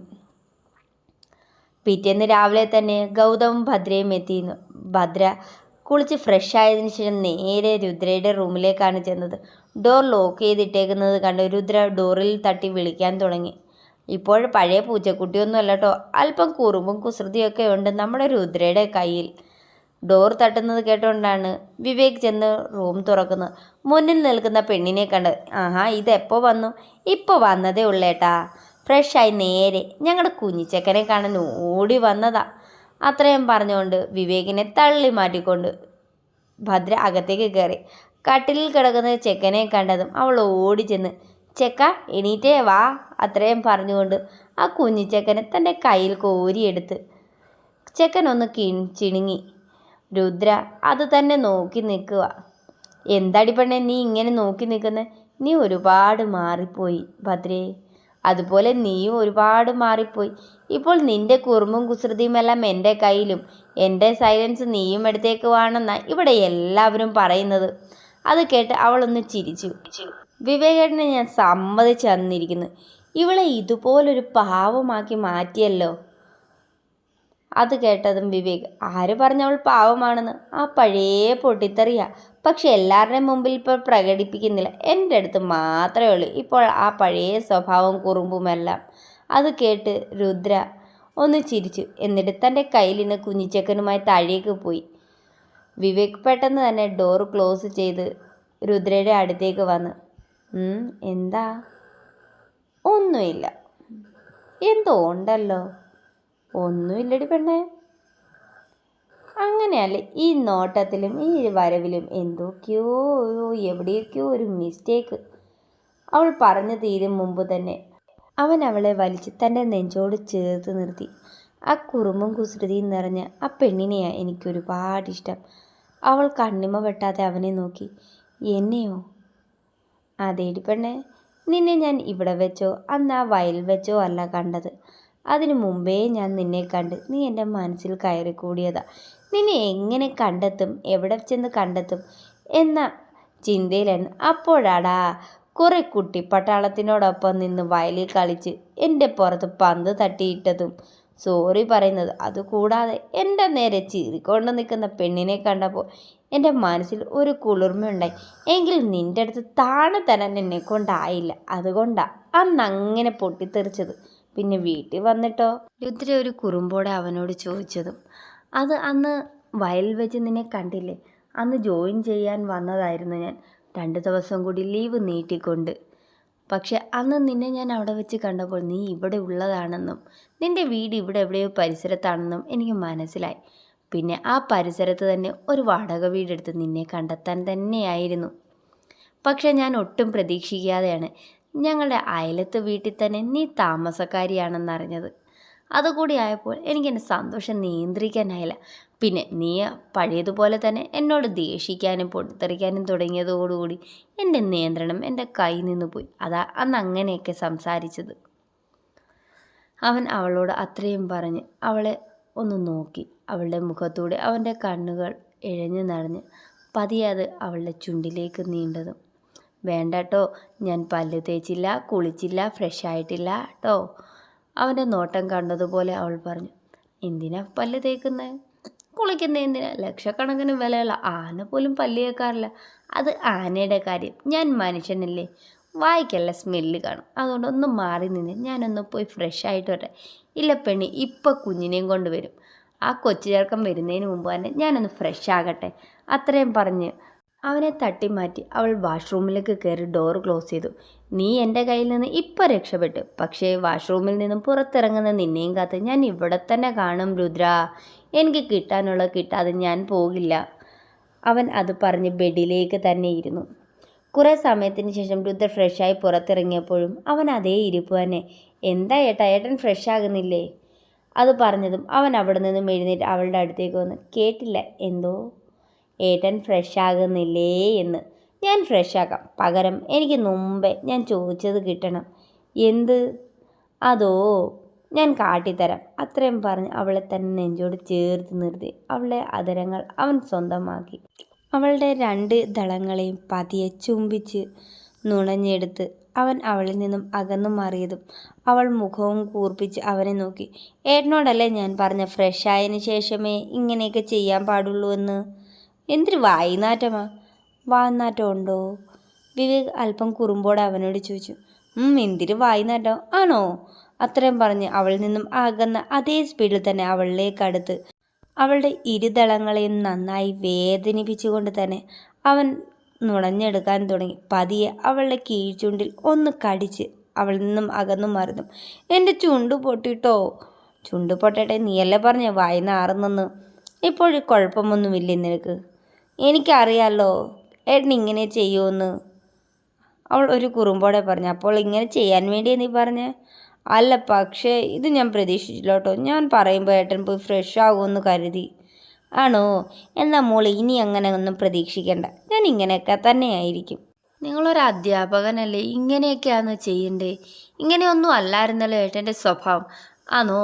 പിറ്റേന്ന് രാവിലെ തന്നെ ഗൗതമും ഭദ്രയും എത്തിയിരുന്നു. ഭദ്ര കുളിച്ച് ഫ്രഷ് ആയതിനു ശേഷം നേരെ രുദ്രയുടെ റൂമിലേക്കാണ് ചെന്നത്. ഡോർ ലോക്ക് ചെയ്തിട്ടേക്കുന്നത് കണ്ട് രുദ്ര ഡോറിൽ തട്ടി വിളിക്കാൻ തുടങ്ങി. ഇപ്പോൾ പഴയ പൂച്ചക്കുട്ടിയൊന്നും അല്ല കേട്ടോ, അല്പം കുറുമ്പും കുസൃതിയൊക്കെ ഉണ്ട് നമ്മുടെ രുദ്രയുടെ കയ്യിൽ. ഡോർ തട്ടുന്നത് കേട്ടുകൊണ്ടാണ് വിവേക് ചെന്ന് റൂം തുറക്കുന്നത്. മുന്നിൽ നിൽക്കുന്ന പെണ്ണിനെ കണ്ട്, ആഹാ, ഇതെപ്പോൾ വന്നു? ഇപ്പോൾ വന്നതേ ഉള്ളേട്ടാ, ഫ്രഷായി നേരെ ഞങ്ങളുടെ കുഞ്ഞിച്ചക്കനെ കാണാൻ ഓടി വന്നതാ. അത്രയും പറഞ്ഞുകൊണ്ട് വിവേകിനെ തള്ളി മാറ്റിക്കൊണ്ട് ഭദ്ര അകത്തേക്ക് കയറി. കട്ടിലിൽ കിടക്കുന്ന ചെക്കനെ കണ്ടതും അവൾ ഓടി ചെന്ന്, ചെക്ക എണീറ്റേ വാ, അത്രയും പറഞ്ഞുകൊണ്ട് ആ കുഞ്ഞിച്ചക്കനെ തൻ്റെ കയ്യിൽ കോരിയെടുത്ത്. ചെക്കനൊന്ന് ചിണുങ്ങി. രുദ്ര അത് തന്നെ നോക്കി നിൽക്കുക. എന്താടി പെണ്ണെ നീ ഇങ്ങനെ നോക്കി നിൽക്കുന്നത്? നീ ഒരുപാട് മാറിപ്പോയി ഭദ്രേ. അതുപോലെ നീയും ഒരുപാട് മാറിപ്പോയി. ഇപ്പോൾ നിന്റെ കുറുമ്പും കുസൃതിയുമെല്ലാം എൻ്റെ കയ്യിലും എൻ്റെ സൈലൻസ് നീയും എടുത്തേക്ക് വേണമെന്നാണ് ഇവിടെ എല്ലാവരും പറയുന്നത്. അത് കേട്ട് അവളൊന്ന് ചിരിച്ചു. വിവേകേട്ടനെ ഞാൻ സമ്മതിച്ചു തന്നിരിക്കുന്നു. ഇവളെ ഇതുപോലൊരു പാവമാക്കി മാറ്റിയല്ലോ. അത് കേട്ടതും വിവേക്, ആര് പറഞ്ഞവൾ പാവമാണെന്ന്? ആ പഴയ പൊട്ടിത്തെറിയാ. പക്ഷെ എല്ലാവരുടെയും മുമ്പിൽ ഇപ്പോൾ പ്രകടിപ്പിക്കുന്നില്ല. എൻ്റെ അടുത്ത് മാത്രമേ ഉള്ളൂ ഇപ്പോൾ ആ പഴയ സ്വഭാവം കുറുമ്പുമെല്ലാം. അത് കേട്ട് രുദ്ര ഒന്ന് ചിരിച്ചു. എന്നിട്ട് തൻ്റെ കയ്യിലിന്ന് കുഞ്ഞിച്ചക്കനുമായി താഴേക്ക് പോയി. വിവേക് പെട്ടെന്ന് തന്നെ ഡോർ ക്ലോസ് ചെയ്ത് രുദ്രയുടെ അടുത്തേക്ക് വന്ന്, എന്താ? ഒന്നുമില്ല. എന്തോ ഉണ്ടല്ലോ. ഒന്നുമില്ലടി പെണ്ണേ. അങ്ങനെയല്ലേ, ഈ നോട്ടത്തിലും ഈ വരവിലും എന്തൊക്കെയോ എവിടെയൊക്കെയോ ഒരു മിസ്റ്റേക്ക്. അവൾ പറഞ്ഞു തീരും മുമ്പ് തന്നെ അവൻ അവളെ വലിച്ച് തൻ്റെ നെഞ്ചോട് ചേർത്ത് നിർത്തി. ആ കുറുമ്പും കുസൃതിയും നിറഞ്ഞ ആ പെണ്ണിനെയാണ് എനിക്കൊരുപാടിഷ്ടം. അവൾ കണ്ണിമ വെട്ടാതെ അവനെ നോക്കി. എന്നെയോ? അതേടി പെണ്ണേ, നിന്നെ ഞാൻ ഇവിടെ വെച്ചോ അന്ന് ആ വയൽ വെച്ചോ അല്ല കണ്ടത്. അതിനു മുമ്പേ ഞാൻ നിന്നെ കണ്ട് നീ എൻ്റെ മനസ്സിൽ കയറിക്കൂടിയതാ. നിന്നെ എങ്ങനെ കണ്ടെത്തും, എവിടെ ചെന്ന് കണ്ടെത്തും എന്ന ചിന്തയിലായിരുന്നു. അപ്പോഴാടാ കുറെ കുട്ടിപ്പട്ടാളത്തിനോടൊപ്പം നിന്ന് വയലിൽ കളിച്ച് എൻ്റെ പുറത്ത് പന്ത് തട്ടിയിട്ടതും സോറി പറയുന്നത്. അതുകൂടാതെ എൻ്റെ നേരെ ചീറിക്കൊണ്ട് നിൽക്കുന്ന പെണ്ണിനെ കണ്ടപ്പോൾ എൻ്റെ മനസ്സിൽ ഒരു കുളിർമയുണ്ടായി. എങ്കിൽ നിൻ്റെ അടുത്ത് താഴെ തരാൻ എന്നെ കൊണ്ടായില്ല. അതുകൊണ്ടാണ് അന്ന് അങ്ങനെ പൊട്ടിത്തെറിച്ചത്. പിന്നെ വീട്ടിൽ വന്നിട്ടോ? രുദ്ര ഒരു കുറുമ്പോടെ അവനോട് ചോദിച്ചതും. അത് അന്ന് വയലിൽ വെച്ച് നിന്നെ കണ്ടില്ലേ, അന്ന് ജോയിൻ ചെയ്യാൻ വന്നതായിരുന്നു ഞാൻ, 2 ദിവസം കൂടി ലീവ് നീട്ടിക്കൊണ്ട്. പക്ഷെ അന്ന് നിന്നെ ഞാൻ അവിടെ വെച്ച് കണ്ടപ്പോൾ നീ ഇവിടെ ഉള്ളതാണെന്നും നിൻ്റെ വീട് ഇവിടെ എവിടെയോ പരിസരത്താണെന്നും എനിക്ക് മനസ്സിലായി. പിന്നെ ആ പരിസരത്ത് തന്നെ ഒരു വാടക വീടെടുത്ത് നിന്നെ കണ്ടെത്താൻ തന്നെയായിരുന്നു. പക്ഷെ ഞാൻ ഒട്ടും പ്രതീക്ഷിക്കാതെയാണ് ഞങ്ങളുടെ അയലത്ത് വീട്ടിൽ തന്നെ നീ താമസക്കാരിയാണെന്നറിഞ്ഞത്. അതുകൂടി ആയപ്പോൾ എനിക്കെൻ്റെ സന്തോഷം നിയന്ത്രിക്കാനായില്ല. പിന്നെ നീ പഴയതുപോലെ തന്നെ എന്നോട് ദേഷിക്കാനും പൊട്ടിത്തെറിക്കാനും തുടങ്ങിയതോടുകൂടി എൻ്റെ നിയന്ത്രണം എൻ്റെ കയ്യിൽ നിന്ന് പോയി. അതാ അന്ന് അങ്ങനെയൊക്കെ സംസാരിച്ചത്. അവൻ അവളോട് അത്രയും പറഞ്ഞ് അവളെ ഒന്ന് നോക്കി. അവളുടെ മുഖത്തൂടെ അവൻ്റെ കണ്ണുകൾ ഇഴഞ്ഞു നടഞ്ഞ് പതിയെ അത് അവളുടെ ചുണ്ടിലേക്ക് നീണ്ടതും. വേണ്ടട്ടോ, ഞാൻ പല്ല് തേച്ചില്ല, കുളിച്ചില്ല, ഫ്രഷ് ആയിട്ടില്ല കേട്ടോ. അവൻ്റെ നോട്ടം കണ്ടതുപോലെ അവൾ പറഞ്ഞു. എന്തിനാ പല്ല് തേക്കുന്നത്, കുളിക്കുന്നത് എന്തിനാ? ലക്ഷക്കണക്കിന് വിലയുള്ള ആന പോലും പല്ല് തേക്കാറില്ല. അത് ആനയുടെ കാര്യം, ഞാൻ മനുഷ്യനല്ലേ, വായിക്കല്ല സ്മെല്ല് കാണും. അതുകൊണ്ട് ഒന്ന് മാറി നിന്ന് ഞാനൊന്ന് പോയി ഫ്രഷ് ആയിട്ട് വരട്ടെ. ഇല്ല പെണ്ണി, ഇപ്പം കുഞ്ഞിനെയും കൊണ്ട് വരും. ആ കൊച്ചു ചേർക്കം വരുന്നതിന് മുമ്പ് തന്നെ ഞാനൊന്ന് ഫ്രഷ് ആകട്ടെ. അത്രയും പറഞ്ഞ് അവനെ തട്ടി മാറ്റി അവൾ വാഷ്റൂമിലേക്ക് കയറി ഡോർ ക്ലോസ് ചെയ്തു. നീ എൻ്റെ കയ്യിൽ നിന്ന് ഇപ്പം രക്ഷപ്പെട്ടു. പക്ഷേ വാഷ്റൂമിൽ നിന്നും പുറത്തിറങ്ങുന്ന നിന്നെയും കാത്ത് ഞാൻ ഇവിടെ തന്നെ കാണും രുദ്ര. എനിക്ക് കിട്ടാനുള്ളത് കിട്ടാതെ ഞാൻ പോകില്ല. അവൻ അത് പറഞ്ഞ് ബെഡിലേക്ക് തന്നെ ഇരുന്നു. കുറേ സമയത്തിന് ശേഷം രുദ്ര ഫ്രഷായി പുറത്തിറങ്ങിയപ്പോഴും അവൻ അതേ ഇരിപ്പ് തന്നെ. എന്താ ഏട്ടാ, ഏട്ടൻ ഫ്രഷ് ആകുന്നില്ലേ? അത് പറഞ്ഞതും അവൻ അവിടെ നിന്നും എഴുന്നേറ്റ് അവളുടെ അടുത്തേക്ക് വന്ന്. കേട്ടില്ല, എന്തോ? ഏട്ടൻ ഫ്രഷ് ആകുന്നില്ലേ എന്ന്. ഞാൻ ഫ്രഷ് ആക്കാം, പകരം എനിക്ക് മുമ്പേ ഞാൻ ചോദിച്ചത് കിട്ടണം. എന്ത്? അതോ ഞാൻ കാട്ടിത്തരാം. അത്രയും പറഞ്ഞ് അവളെ തന്നെ നെഞ്ചോട് ചേർത്ത് നിർത്തി അവളുടെ അതരങ്ങൾ അവൻ സ്വന്തമാക്കി. അവളുടെ 2 ദളങ്ങളെയും പതിയെ ചുംബിച്ച് നുണഞ്ഞെടുത്ത് അവൻ അവളിൽ നിന്നും അകന്നു മാറിയതും അവൾ മുഖവും കൂർപ്പിച്ച് അവനെ നോക്കി. ഏട്ടനോടല്ലേ ഞാൻ പറഞ്ഞ ഫ്രഷ് ആയതിനു ശേഷമേ ഇങ്ങനെയൊക്കെ ചെയ്യാൻ പാടുള്ളൂ എന്ന്? എന്തൊരു വായിനാറ്റമാ. വാനാറ്റം ഉണ്ടോ? വിവേക് അല്പം കുറുമ്പോടെ അവനോട് ചോദിച്ചു. എന്തിരു വായിനാറ്റം ആണോ? അത്രയും പറഞ്ഞ് അവളിൽ നിന്നും അകന്ന അതേ സ്പീഡിൽ തന്നെ അവളിലേക്ക് അടുത്ത് അവളുടെ ഇരുദളങ്ങളെയും നന്നായി വേദനിപ്പിച്ചുകൊണ്ട് തന്നെ അവൻ നുണഞ്ഞെടുക്കാൻ തുടങ്ങി. പതിയെ അവളുടെ കീഴ്ചുണ്ടിൽ ഒന്ന് കടിച്ച് അവളിൽ നിന്നും അകന്നു മാറുന്നു. എൻ്റെ ചുണ്ട് പൊട്ടിട്ടോ. ചുണ്ട് പൊട്ടട്ടെ, നീയല്ലേ പറഞ്ഞ വായി നാറുന്നെന്ന്. ഇപ്പോഴും കുഴപ്പമൊന്നുമില്ലേ നിനക്ക്? എനിക്കറിയാമല്ലോ ഏട്ടൻ ഇങ്ങനെ ചെയ്യുമെന്ന്, അവൾ ഒരു കുറുമ്പോടെ പറഞ്ഞു. അപ്പോൾ ഇങ്ങനെ ചെയ്യാൻ വേണ്ടിയാ നീ പറഞ്ഞേ? അല്ല, പക്ഷേ ഇത് ഞാൻ പ്രതീക്ഷിച്ചില്ല കേട്ടോ. ഞാൻ പറയുമ്പോൾ ഏട്ടൻ പോയി ഫ്രഷ് ആകുമെന്ന് കരുതി. ആണോ? എന്നാൽ മോൾ ഇനി അങ്ങനെ ഒന്നും പ്രതീക്ഷിക്കേണ്ട. ഞാൻ ഇങ്ങനെയൊക്കെ തന്നെയായിരിക്കും. നിങ്ങളൊരു അധ്യാപകനല്ലേ, ഇങ്ങനെയൊക്കെയാണോ ചെയ്യണ്ടേ? ഇങ്ങനെയൊന്നും അല്ലായിരുന്നല്ലോ ഏട്ടൻ്റെ സ്വഭാവം. ആണോ?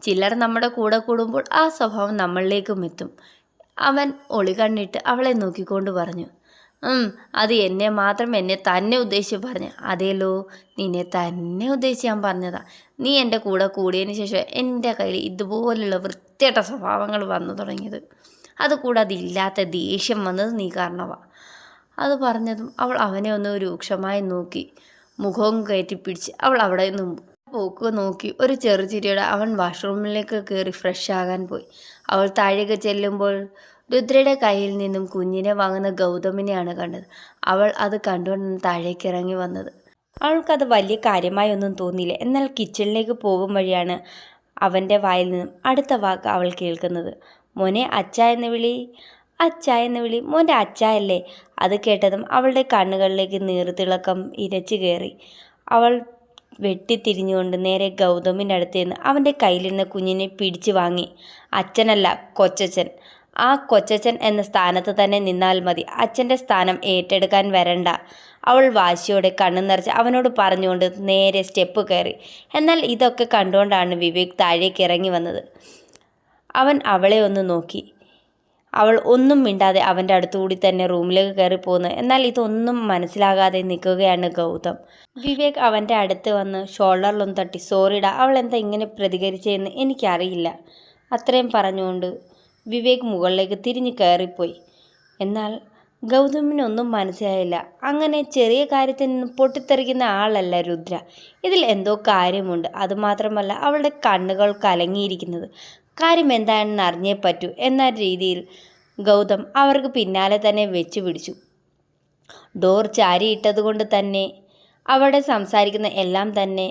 ചിലർ നമ്മുടെ കൂടെ കൂടുമ്പോൾ ആ സ്വഭാവം നമ്മളിലേക്കും എത്തും. അവൻ ഒളി കണ്ണിട്ട് അവളെ നോക്കിക്കൊണ്ട് പറഞ്ഞു. അത് എന്നെ മാത്രം, എന്നെ തന്നെ ഉദ്ദേശിച്ച് പറഞ്ഞു. അതേലോ, നിന്നെ തന്നെ ഉദ്ദേശിച്ച് ഞാൻ പറഞ്ഞതാ. നീ എൻ്റെ കൂടെ കൂടിയതിന് ശേഷം എൻ്റെ കയ്യിൽ ഇതുപോലുള്ള വൃത്തികെട്ട സ്വഭാവങ്ങൾ വന്നു തുടങ്ങിയത്. അതുകൂടാതെ ഇല്ലാത്ത ദേഷ്യം വന്നത് നീ കാരണമാണ്. അത് പറഞ്ഞതും അവൾ അവനെ ഒന്ന് രൂക്ഷമായി നോക്കി മുഖവും കയറ്റിപ്പിടിച്ച് അവൾ അവിടെ നിന്നും പോക്ക് നോക്കി ഒരു ചെറുചിരിയോടെ അവൻ വാഷ്റൂമിലേക്ക് കയറി ഫ്രഷ് ആകാൻ പോയി. അവൾ താഴേക്ക് ചെല്ലുമ്പോൾ രുദ്രയുടെ കയ്യിൽ നിന്നും കുഞ്ഞിനെ വാങ്ങുന്ന ഗൗതമിനെയാണ് കണ്ടത്. അവൾ അത് കണ്ടുകൊണ്ടാണ് താഴേക്ക് ഇറങ്ങി വന്നത്. അവൾക്കത് വലിയ കാര്യമായി ഒന്നും തോന്നിയില്ല. എന്നാൽ കിച്ചണിലേക്ക് പോകും വഴിയാണ് അവൻ്റെ വായിൽ നിന്നും അടുത്ത വാക്ക് അവൾ കേൾക്കുന്നത്. മോനെ, അച്ഛ എന്ന് വിളി, അച്ഛ എന്ന് വിളി. മോൻ്റെ അച്ഛയല്ലേ? അത് കേട്ടതും അവളുടെ കണ്ണുകളിലേക്ക് നീർത്തിളക്കം ഇരച്ചു കയറി. അവൾ വെട്ടിത്തിരിഞ്ഞുകൊണ്ട് നേരെ ഗൗതമിൻ്റെ അടുത്ത് നിന്ന് അവൻ്റെ കയ്യിലിരുന്ന കുഞ്ഞിനെ പിടിച്ചു വാങ്ങി. അച്ഛനല്ല, കൊച്ചച്ഛൻ. ആ കൊച്ചച്ഛൻ എന്ന സ്ഥാനത്ത് തന്നെ നിന്നാൽ മതി, അച്ഛൻ്റെ സ്ഥാനം ഏറ്റെടുക്കാൻ വരണ്ട. അവൾ വാശിയോടെ കണ്ണു നിറച്ച് അവനോട് പറഞ്ഞുകൊണ്ട് നേരെ സ്റ്റെപ്പ് കയറി. എന്നാൽ ഇതൊക്കെ കണ്ടുകൊണ്ടാണ് വിവേക് താഴേക്ക് ഇറങ്ങി വന്നത്. അവൻ അവളെ ഒന്ന് നോക്കി. അവൾ ഒന്നും മിണ്ടാതെ അവൻ്റെ അടുത്തുകൂടി തന്നെ റൂമിലേക്ക് കയറി പോകുന്നു. എന്നാൽ ഇതൊന്നും മനസ്സിലാകാതെ നിൽക്കുകയാണ് ഗൗതം. വിവേക് അവൻ്റെ അടുത്ത് വന്ന് ഷോൾഡറിലൊന്ന് തട്ടി. സോറിടാ, അവൾ എന്താ ഇങ്ങനെ പ്രതികരിച്ചതെന്ന് എനിക്കറിയില്ല. അത്രയും പറഞ്ഞുകൊണ്ട് വിവേക് മുകളിലേക്ക് തിരിഞ്ഞ് കയറിപ്പോയി. എന്നാൽ ഗൗതമിനൊന്നും മനസ്സിലായില്ല. അങ്ങനെ ചെറിയ കാര്യത്തിൽ നിന്ന് പൊട്ടിത്തെറിക്കുന്ന ആളല്ല രുദ്ര. ഇതിൽ എന്തോ കാര്യമുണ്ട്. അതുമാത്രമല്ല, അവളുടെ കണ്ണുകൾ കലങ്ങിയിരിക്കുന്നത്. കാര്യം എന്താണെന്ന് അറിഞ്ഞേ പറ്റൂ എന്ന രീതിയിൽ ഗൗതം അവർക്ക് പിന്നാലെ തന്നെ വെച്ചു പിടിച്ചു. ഡോർ ചാരിയിട്ടതുകൊണ്ട് തന്നെ അവിടെ സംസാരിക്കുന്ന എല്ലാം തന്നെ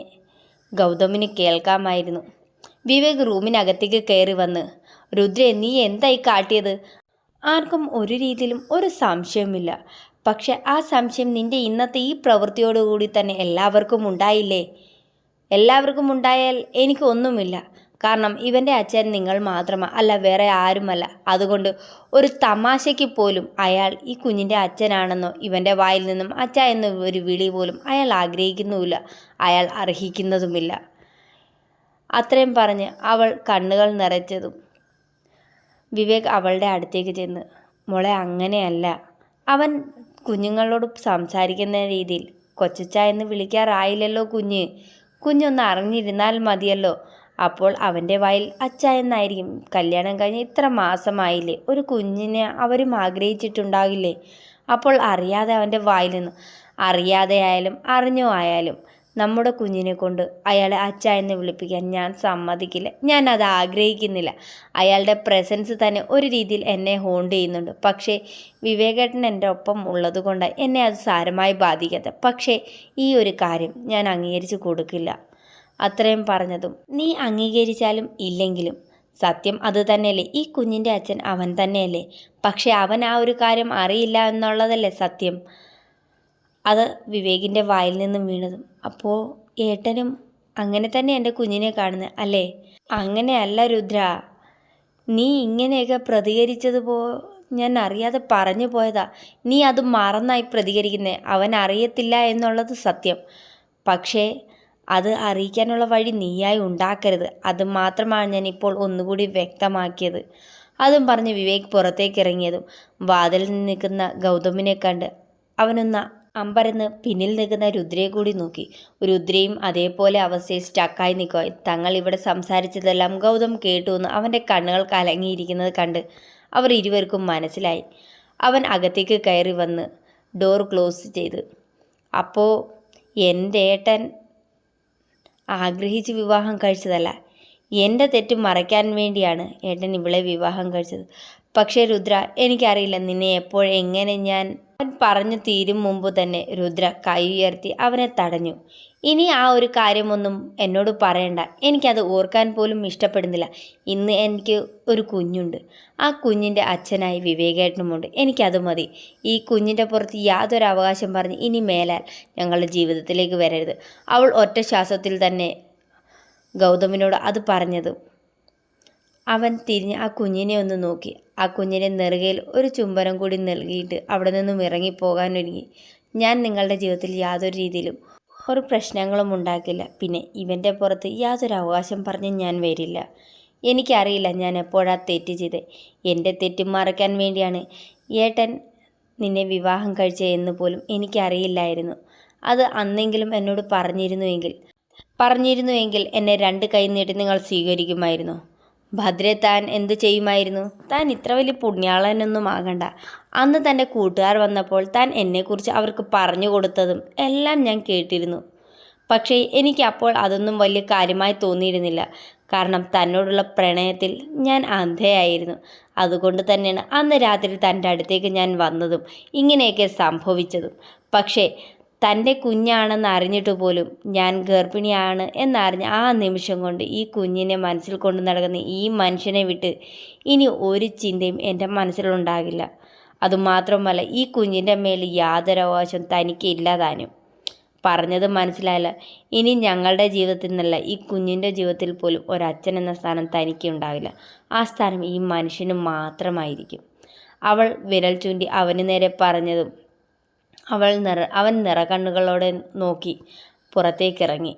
ഗൗതമിന് കേൾക്കാമായിരുന്നു. വിവേക് റൂമിനകത്തേക്ക് കയറി വന്ന്, രുദ്രേ, നീ എന്തായി കാട്ടിയത്? ആർക്കും ഒരു രീതിയിലും ഒരു സംശയമില്ല. പക്ഷെ ആ സംശയം നിൻ്റെ ഇന്നത്തെ ഈ പ്രവൃത്തിയോടുകൂടി തന്നെ എല്ലാവർക്കും ഉണ്ടായില്ലേ? എല്ലാവർക്കും ഉണ്ടായാൽ എനിക്കൊന്നുമില്ല. കാരണം ഇവൻ്റെ അച്ഛൻ നിങ്ങൾ മാത്രമാണ്, അല്ല വേറെ ആരുമല്ല. അതുകൊണ്ട് ഒരു തമാശയ്ക്ക് പോലും അയാൾ ഈ കുഞ്ഞിൻ്റെ അച്ഛനാണെന്നോ ഇവൻ്റെ വായിൽ നിന്നും അച്ഛ എന്ന ഒരു വിളി പോലും അയാൾ ആഗ്രഹിക്കുന്നുമില്ല, അയാൾ അർഹിക്കുന്നതുമില്ല. അത്രയും പറഞ്ഞ് അവൾ കണ്ണുകൾ നിറച്ചതും വിവേക് അവളുടെ അടുത്തേക്ക് ചെന്ന്, മോളെ അങ്ങനെയല്ല. അവൻ കുഞ്ഞുങ്ങളോട് സംസാരിക്കുന്ന രീതിയിൽ കൊച്ചച്ച എന്ന് വിളിക്കാറായില്ലല്ലോ കുഞ്ഞൊന്ന് അറിഞ്ഞിരുന്നാൽ മതിയല്ലോ. അപ്പോൾ അവൻ്റെ വായിൽ അച്ച എന്നായിരിക്കും. കല്യാണം കഴിഞ്ഞ് ഇത്ര മാസമായില്ലേ, ഒരു കുഞ്ഞിനെ അവരും ആഗ്രഹിച്ചിട്ടുണ്ടാകില്ലേ? അപ്പോൾ അറിയാതെ അവൻ്റെ വായിൽ നിന്ന്, അറിയാതെ ആയാലും അറിഞ്ഞോ ആയാലും നമ്മുടെ കുഞ്ഞിനെ കൊണ്ട് അയാളെ അച്ച എന്ന് വിളിപ്പിക്കാൻ ഞാൻ സമ്മതിക്കില്ല. ഞാൻ അത് ആഗ്രഹിക്കുന്നില്ല. അയാളുടെ പ്രസൻസ് തന്നെ ഒരു രീതിയിൽ എന്നെ ഹോണ്ട് ചെയ്യുന്നുണ്ട്. പക്ഷേ വിവേകേട്ടൻ എൻ്റെ ഒപ്പം ഉള്ളത് കൊണ്ട് എന്നെ അത് സാരമായി ബാധിക്കാത്ത. പക്ഷേ ഈ ഒരു കാര്യം ഞാൻ അംഗീകരിച്ചു കൊടുക്കില്ല. അത്രയും പറഞ്ഞതും, നീ അംഗീകരിച്ചാലും ഇല്ലെങ്കിലും സത്യം അത് തന്നെയല്ലേ, ഈ കുഞ്ഞിൻ്റെ അച്ഛൻ അവൻ തന്നെയല്ലേ. പക്ഷേ അവൻ ആ ഒരു കാര്യം അറിയില്ല എന്നുള്ളതല്ലേ സത്യം. അത് വിവേകിൻ്റെ വായിൽ നിന്നും വീണതും, അപ്പോൾ ഏട്ടനും അങ്ങനെ തന്നെ എൻ്റെ കുഞ്ഞിനെ കാണുന്നത് അല്ലേ? അങ്ങനെയല്ല രുദ്ര, നീ ഇങ്ങനെയൊക്കെ പ്രതികരിച്ചതുപോ ഞാൻ അറിയാതെ പറഞ്ഞു പോയതാ. നീ അത് മറന്നായി പ്രതികരിക്കുന്നേ. അവൻ അറിയത്തില്ല എന്നുള്ളത് സത്യം. പക്ഷേ അത് അറിയിക്കാനുള്ള വഴി നീയായി ഉണ്ടാക്കരുത്. അത് മാത്രമാണ് ഞാൻ ഇപ്പോൾ ഒന്നുകൂടി വ്യക്തമാക്കിയത്. അതും പറഞ്ഞ് വിവേക് പുറത്തേക്ക് ഇറങ്ങിയതും വാതിലിൽ നിൽക്കുന്ന ഗൗതമിനെ കണ്ട് അവനൊന്ന് അമ്പരന്ന് പിന്നിൽ നിൽക്കുന്ന രുദ്രയെ കൂടി നോക്കി. രുദ്രയും അതേപോലെ അവസ്ഥയിൽ സ്റ്റക്കായി നിൽക്കുക. തങ്ങൾ ഇവിടെ സംസാരിച്ചതെല്ലാം ഗൗതം കേട്ടു എന്ന് അവൻ്റെ കണ്ണുകൾ കലങ്ങിയിരിക്കുന്നത് കണ്ട് അവർ ഇരുവർക്കും മനസ്സിലായി. അവൻ അകത്തേക്ക് കയറി വന്ന് ഡോർ ക്ലോസ് ചെയ്ത്, അപ്പോൾ എൻ്റെ ഏട്ടൻ ആഗ്രഹിച്ച് വിവാഹം കഴിച്ചതല്ല, എൻ്റെ തെറ്റ് മറയ്ക്കാൻ വേണ്ടിയാണ് ഏട്ടൻ ഇവളെ വിവാഹം കഴിച്ചത്. പക്ഷേ രുദ്ര, എനിക്കറിയില്ല നിന്നെ എങ്ങനെ ഞാൻ. അവൻ പറഞ്ഞു തീരും മുമ്പ് തന്നെ രുദ്ര കൈ ഉയർത്തി അവനെ തടഞ്ഞു. ഇനി ആ ഒരു കാര്യമൊന്നും എന്നോട് പറയണ്ട. എനിക്കത് ഓർക്കാൻ പോലും ഇഷ്ടപ്പെടുന്നില്ല. ഇന്ന് എനിക്ക് ഒരു കുഞ്ഞുണ്ട്. ആ കുഞ്ഞിൻ്റെ അച്ഛനായി വിവേകേട്ടനുമുണ്ട്. എനിക്കത് മതി. ഈ കുഞ്ഞിൻ്റെ പുറത്ത് യാതൊരു അവകാശം പറഞ്ഞ് ഇനി മേലാൽ ഞങ്ങളുടെ ജീവിതത്തിലേക്ക് വരരുത്. അവൾ ഒറ്റ ശ്വാസത്തിൽ തന്നെ ഗൗതമിനോട് അത് പറഞ്ഞത്. അവൻ തിരിഞ്ഞ് ആ കുഞ്ഞിനെ ഒന്ന് നോക്കി. ആ കുഞ്ഞിനെ നെറുകയിൽ ഒരു ചുംബനം കൂടി നൽകിയിട്ട് അവിടെ നിന്നും ഇറങ്ങിപ്പോകാനൊരുങ്ങി. ഞാൻ നിങ്ങളുടെ ജീവിതത്തിൽ യാതൊരു രീതിയിലും ഒരു പ്രശ്നങ്ങളും ഉണ്ടാക്കില്ല. പിന്നെ ഇവൻ്റെ പുറത്ത് യാതൊരു അവകാശം പറഞ്ഞ് ഞാൻ വരില്ല. എനിക്കറിയില്ല ഞാൻ എപ്പോഴാ തെറ്റ് ചെയ്തത്. എൻ്റെ തെറ്റ് മറയ്ക്കാൻ വേണ്ടിയാണ് ഏട്ടൻ നിന്നെ വിവാഹം കഴിച്ചതെന്ന് പോലും എനിക്കറിയില്ലായിരുന്നു. അത് അന്നെങ്കിലും എന്നോട് പറഞ്ഞിരുന്നുവെങ്കിൽ എന്നെ 2 കൈ നീട്ടി നിങ്ങൾ സ്വീകരിക്കുമായിരുന്നു. ഭദ്രെ, താൻ എന്തു ചെയ്യുമായിരുന്നു? താൻ ഇത്ര വലിയ പുണ്യാളനൊന്നും ആകണ്ട. അന്ന് തൻ്റെ കൂട്ടുകാർ വന്നപ്പോൾ താൻ എന്നെക്കുറിച്ച് അവർക്ക് പറഞ്ഞു കൊടുത്തതും എല്ലാം ഞാൻ കേട്ടിരുന്നു. പക്ഷേ എനിക്ക് അപ്പോൾ അതൊന്നും വലിയ കാര്യമായി തോന്നിയിരുന്നില്ല. കാരണം തന്നോടുള്ള പ്രണയത്തിൽ ഞാൻ അന്ധയായിരുന്നു. അതുകൊണ്ട് തന്നെയാണ് അന്ന് രാത്രി തൻ്റെ അടുത്തേക്ക് ഞാൻ വന്നതും ഇങ്ങനെയൊക്കെ സംഭവിച്ചതും. പക്ഷേ തൻ്റെ കുഞ്ഞാണെന്ന് അറിഞ്ഞിട്ട് പോലും ഞാൻ ഗർഭിണിയാണ് എന്നറിഞ്ഞ് ആ നിമിഷം കൊണ്ട് ഈ കുഞ്ഞിനെ മനസ്സിൽ കൊണ്ട് നടക്കുന്ന ഈ മനുഷ്യനെ വിട്ട് ഇനി ഒരു ചിന്തയും എൻ്റെ മനസ്സിലുണ്ടാകില്ല. അതുമാത്രമല്ല, ഈ കുഞ്ഞിൻ്റെ മേൽ യാതൊരു അവകാശം തനിക്ക് ഇല്ലാതാനും. പറഞ്ഞത് മനസ്സിലായില്ല. ഇനി ഞങ്ങളുടെ ജീവിതത്തിൽ നിന്നല്ല, ഈ കുഞ്ഞിൻ്റെ ജീവിതത്തിൽ പോലും ഒരച്ഛൻ എന്ന സ്ഥാനം തനിക്ക് ഉണ്ടാവില്ല. ആ സ്ഥാനം ഈ മനുഷ്യന് മാത്രമായിരിക്കും. അവൾ വിരൽ ചൂണ്ടി അവന് നേരെ പറഞ്ഞതും അവൻ നിറകണ്ണുകളോടെ നോക്കി പുറത്തേക്കിറങ്ങി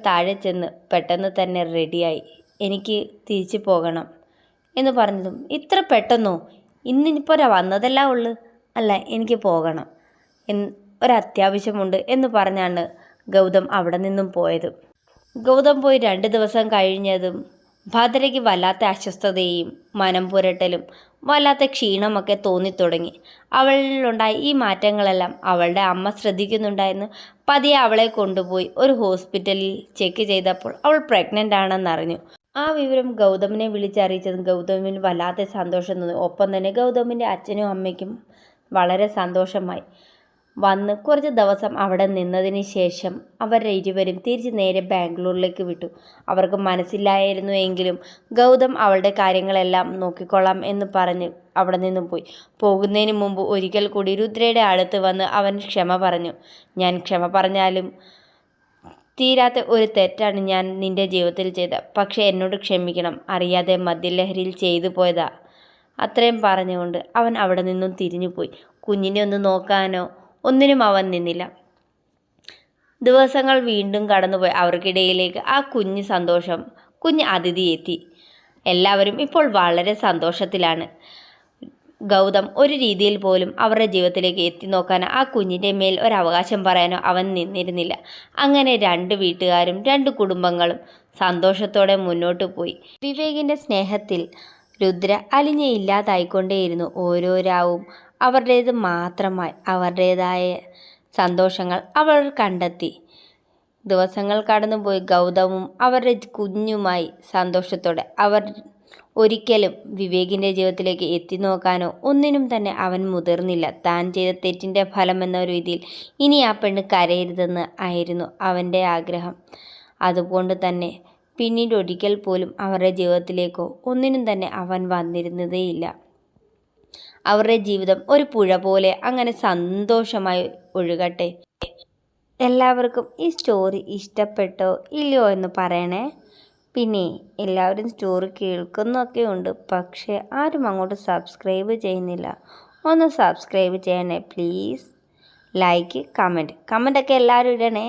താഴെ ചെന്ന് പെട്ടെന്ന് തന്നെ റെഡിയായി. എനിക്ക് തിരിച്ചു പോകണം എന്ന് പറഞ്ഞതും, ഇത്ര പെട്ടെന്നോ? ഇന്നിപ്പോൾ വന്നതല്ല ഉള്ളു. അല്ല, എനിക്ക് പോകണം, ഒരത്യാവശ്യമുണ്ട് എന്ന് പറഞ്ഞാണ് ഗൗതം അവിടെ നിന്നും പോയത്. ഗൗതം പോയി 2 ദിവസം കഴിഞ്ഞതും ഭദ്രയ്ക്ക് വല്ലാത്ത അസ്വസ്ഥതയും മനം പുരട്ടലും വല്ലാത്ത ക്ഷീണമൊക്കെ തോന്നിത്തുടങ്ങി. അവളിലുണ്ടായ ഈ മാറ്റങ്ങളെല്ലാം അവളുടെ അമ്മ ശ്രദ്ധിക്കുന്നുണ്ടായിരുന്നു. പതിയെ അവളെ കൊണ്ടുപോയി ഒരു ഹോസ്പിറ്റലിൽ ചെക്ക് ചെയ്തപ്പോൾ അവൾ പ്രഗ്നൻ്റ് ആണെന്നറിഞ്ഞു. ആ വിവരം ഗൗതമിനെ വിളിച്ചറിയിച്ചതും ഗൗതമിന് വല്ലാത്ത സന്തോഷം തോന്നി. ഒപ്പം തന്നെ ഗൗതമിൻ്റെ അച്ഛനും അമ്മയ്ക്കും വളരെ സന്തോഷമായി. വന്ന് കുറച്ച് ദിവസം അവിടെ നിന്നതിന് ശേഷം അവർ ഇരുവരും തിരിച്ച് നേരെ ബാംഗ്ലൂരിലേക്ക് വിട്ടു. അവർക്ക് മനസ്സിലായിരുന്നു എങ്കിലും ഗൗതം അവളുടെ കാര്യങ്ങളെല്ലാം നോക്കിക്കൊള്ളാം എന്ന് പറഞ്ഞ് അവിടെ നിന്നും പോയി. പോകുന്നതിന് മുമ്പ് ഒരിക്കൽ കൂടി രുദ്രയുടെ അടുത്ത് വന്ന് അവൻ ക്ഷമ പറഞ്ഞു. ഞാൻ ക്ഷമ പറഞ്ഞാലും തീരാത്ത ഒരു തെറ്റാണ് ഞാൻ നിൻ്റെ ജീവിതത്തിൽ ചെയ്തത്. പക്ഷേ എന്നോട് ക്ഷമിക്കണം. അറിയാതെ മദ്യലഹരിയിൽ ചെയ്തു പോയതാ. അത്രയും പറഞ്ഞുകൊണ്ട് അവൻ അവിടെ നിന്നും തിരിഞ്ഞു പോയി. കുഞ്ഞിനെ ഒന്ന് നോക്കാനോ ഒന്നിനും അവൻ നിന്നില്ല. ദിവസങ്ങൾ വീണ്ടും കടന്നുപോയി. അവർക്കിടയിലേക്ക് ആ കുഞ്ഞ് അതിഥി എത്തി. എല്ലാവരും ഇപ്പോൾ വളരെ സന്തോഷത്തിലാണ്. ഗൗതം ഒരു രീതിയിൽ പോലും അവരുടെ ജീവിതത്തിലേക്ക് എത്തി നോക്കാനോ ആ കുഞ്ഞിൻ്റെ മേൽ ഒരവകാശം പറയാനോ അവൻ നിന്നിരുന്നില്ല. അങ്ങനെ രണ്ട് വീട്ടുകാരും രണ്ട് കുടുംബങ്ങളും സന്തോഷത്തോടെ മുന്നോട്ട് പോയി. വിവേകിൻ്റെ സ്നേഹത്തിൽ രുദ്ര അലിഞ്ഞ് ഇല്ലാതായിക്കൊണ്ടേയിരുന്നു. ഓരോ രാവും അവരുടേത് മാത്രമായി അവരുടേതായ സന്തോഷങ്ങൾ അവർ കണ്ടെത്തി. ദിവസങ്ങൾ കടന്നുപോയി. ഗൗതമും അവരുടെ കുഞ്ഞുമായി സന്തോഷത്തോടെ അവർ ഒരിക്കലും വിവേകിൻ്റെ ജീവിതത്തിലേക്ക് എത്തി നോക്കാനോ ഒന്നിനും തന്നെ അവൻ മുതിർന്നില്ല. താൻ ചെയ്ത തെറ്റിൻ്റെ ഫലമെന്ന രീതിയിൽ ഇനി ആ പെണ്ണ് കരയരുതെന്ന് ആയിരുന്നു അവൻ്റെ ആഗ്രഹം. അതുകൊണ്ട് തന്നെ പിന്നീട് ഒരിക്കൽ പോലും അവരുടെ ജീവിതത്തിലേക്കോ ഒന്നിനും തന്നെ അവൻ വന്നിരുന്നതേയില്ല. അവരുടെ ജീവിതം ഒരു പുഴ പോലെ അങ്ങനെ സന്തോഷമായി ഒഴുകട്ടെ. എല്ലാവർക്കും ഈ സ്റ്റോറി ഇഷ്ടപ്പെട്ടോ ഇല്ലയോ എന്ന് പറയണേ. പിന്നെ എല്ലാവരും സ്റ്റോറി കേൾക്കുന്നൊക്കെ ഉണ്ട്, പക്ഷേ ആരും അങ്ങോട്ട് സബ്സ്ക്രൈബ് ചെയ്യുന്നില്ല. ഒന്ന് സബ്സ്ക്രൈബ് ചെയ്യണേ പ്ലീസ്. ലൈക്ക് കമൻറ്റൊക്കെ എല്ലാവരും ഇടണേ.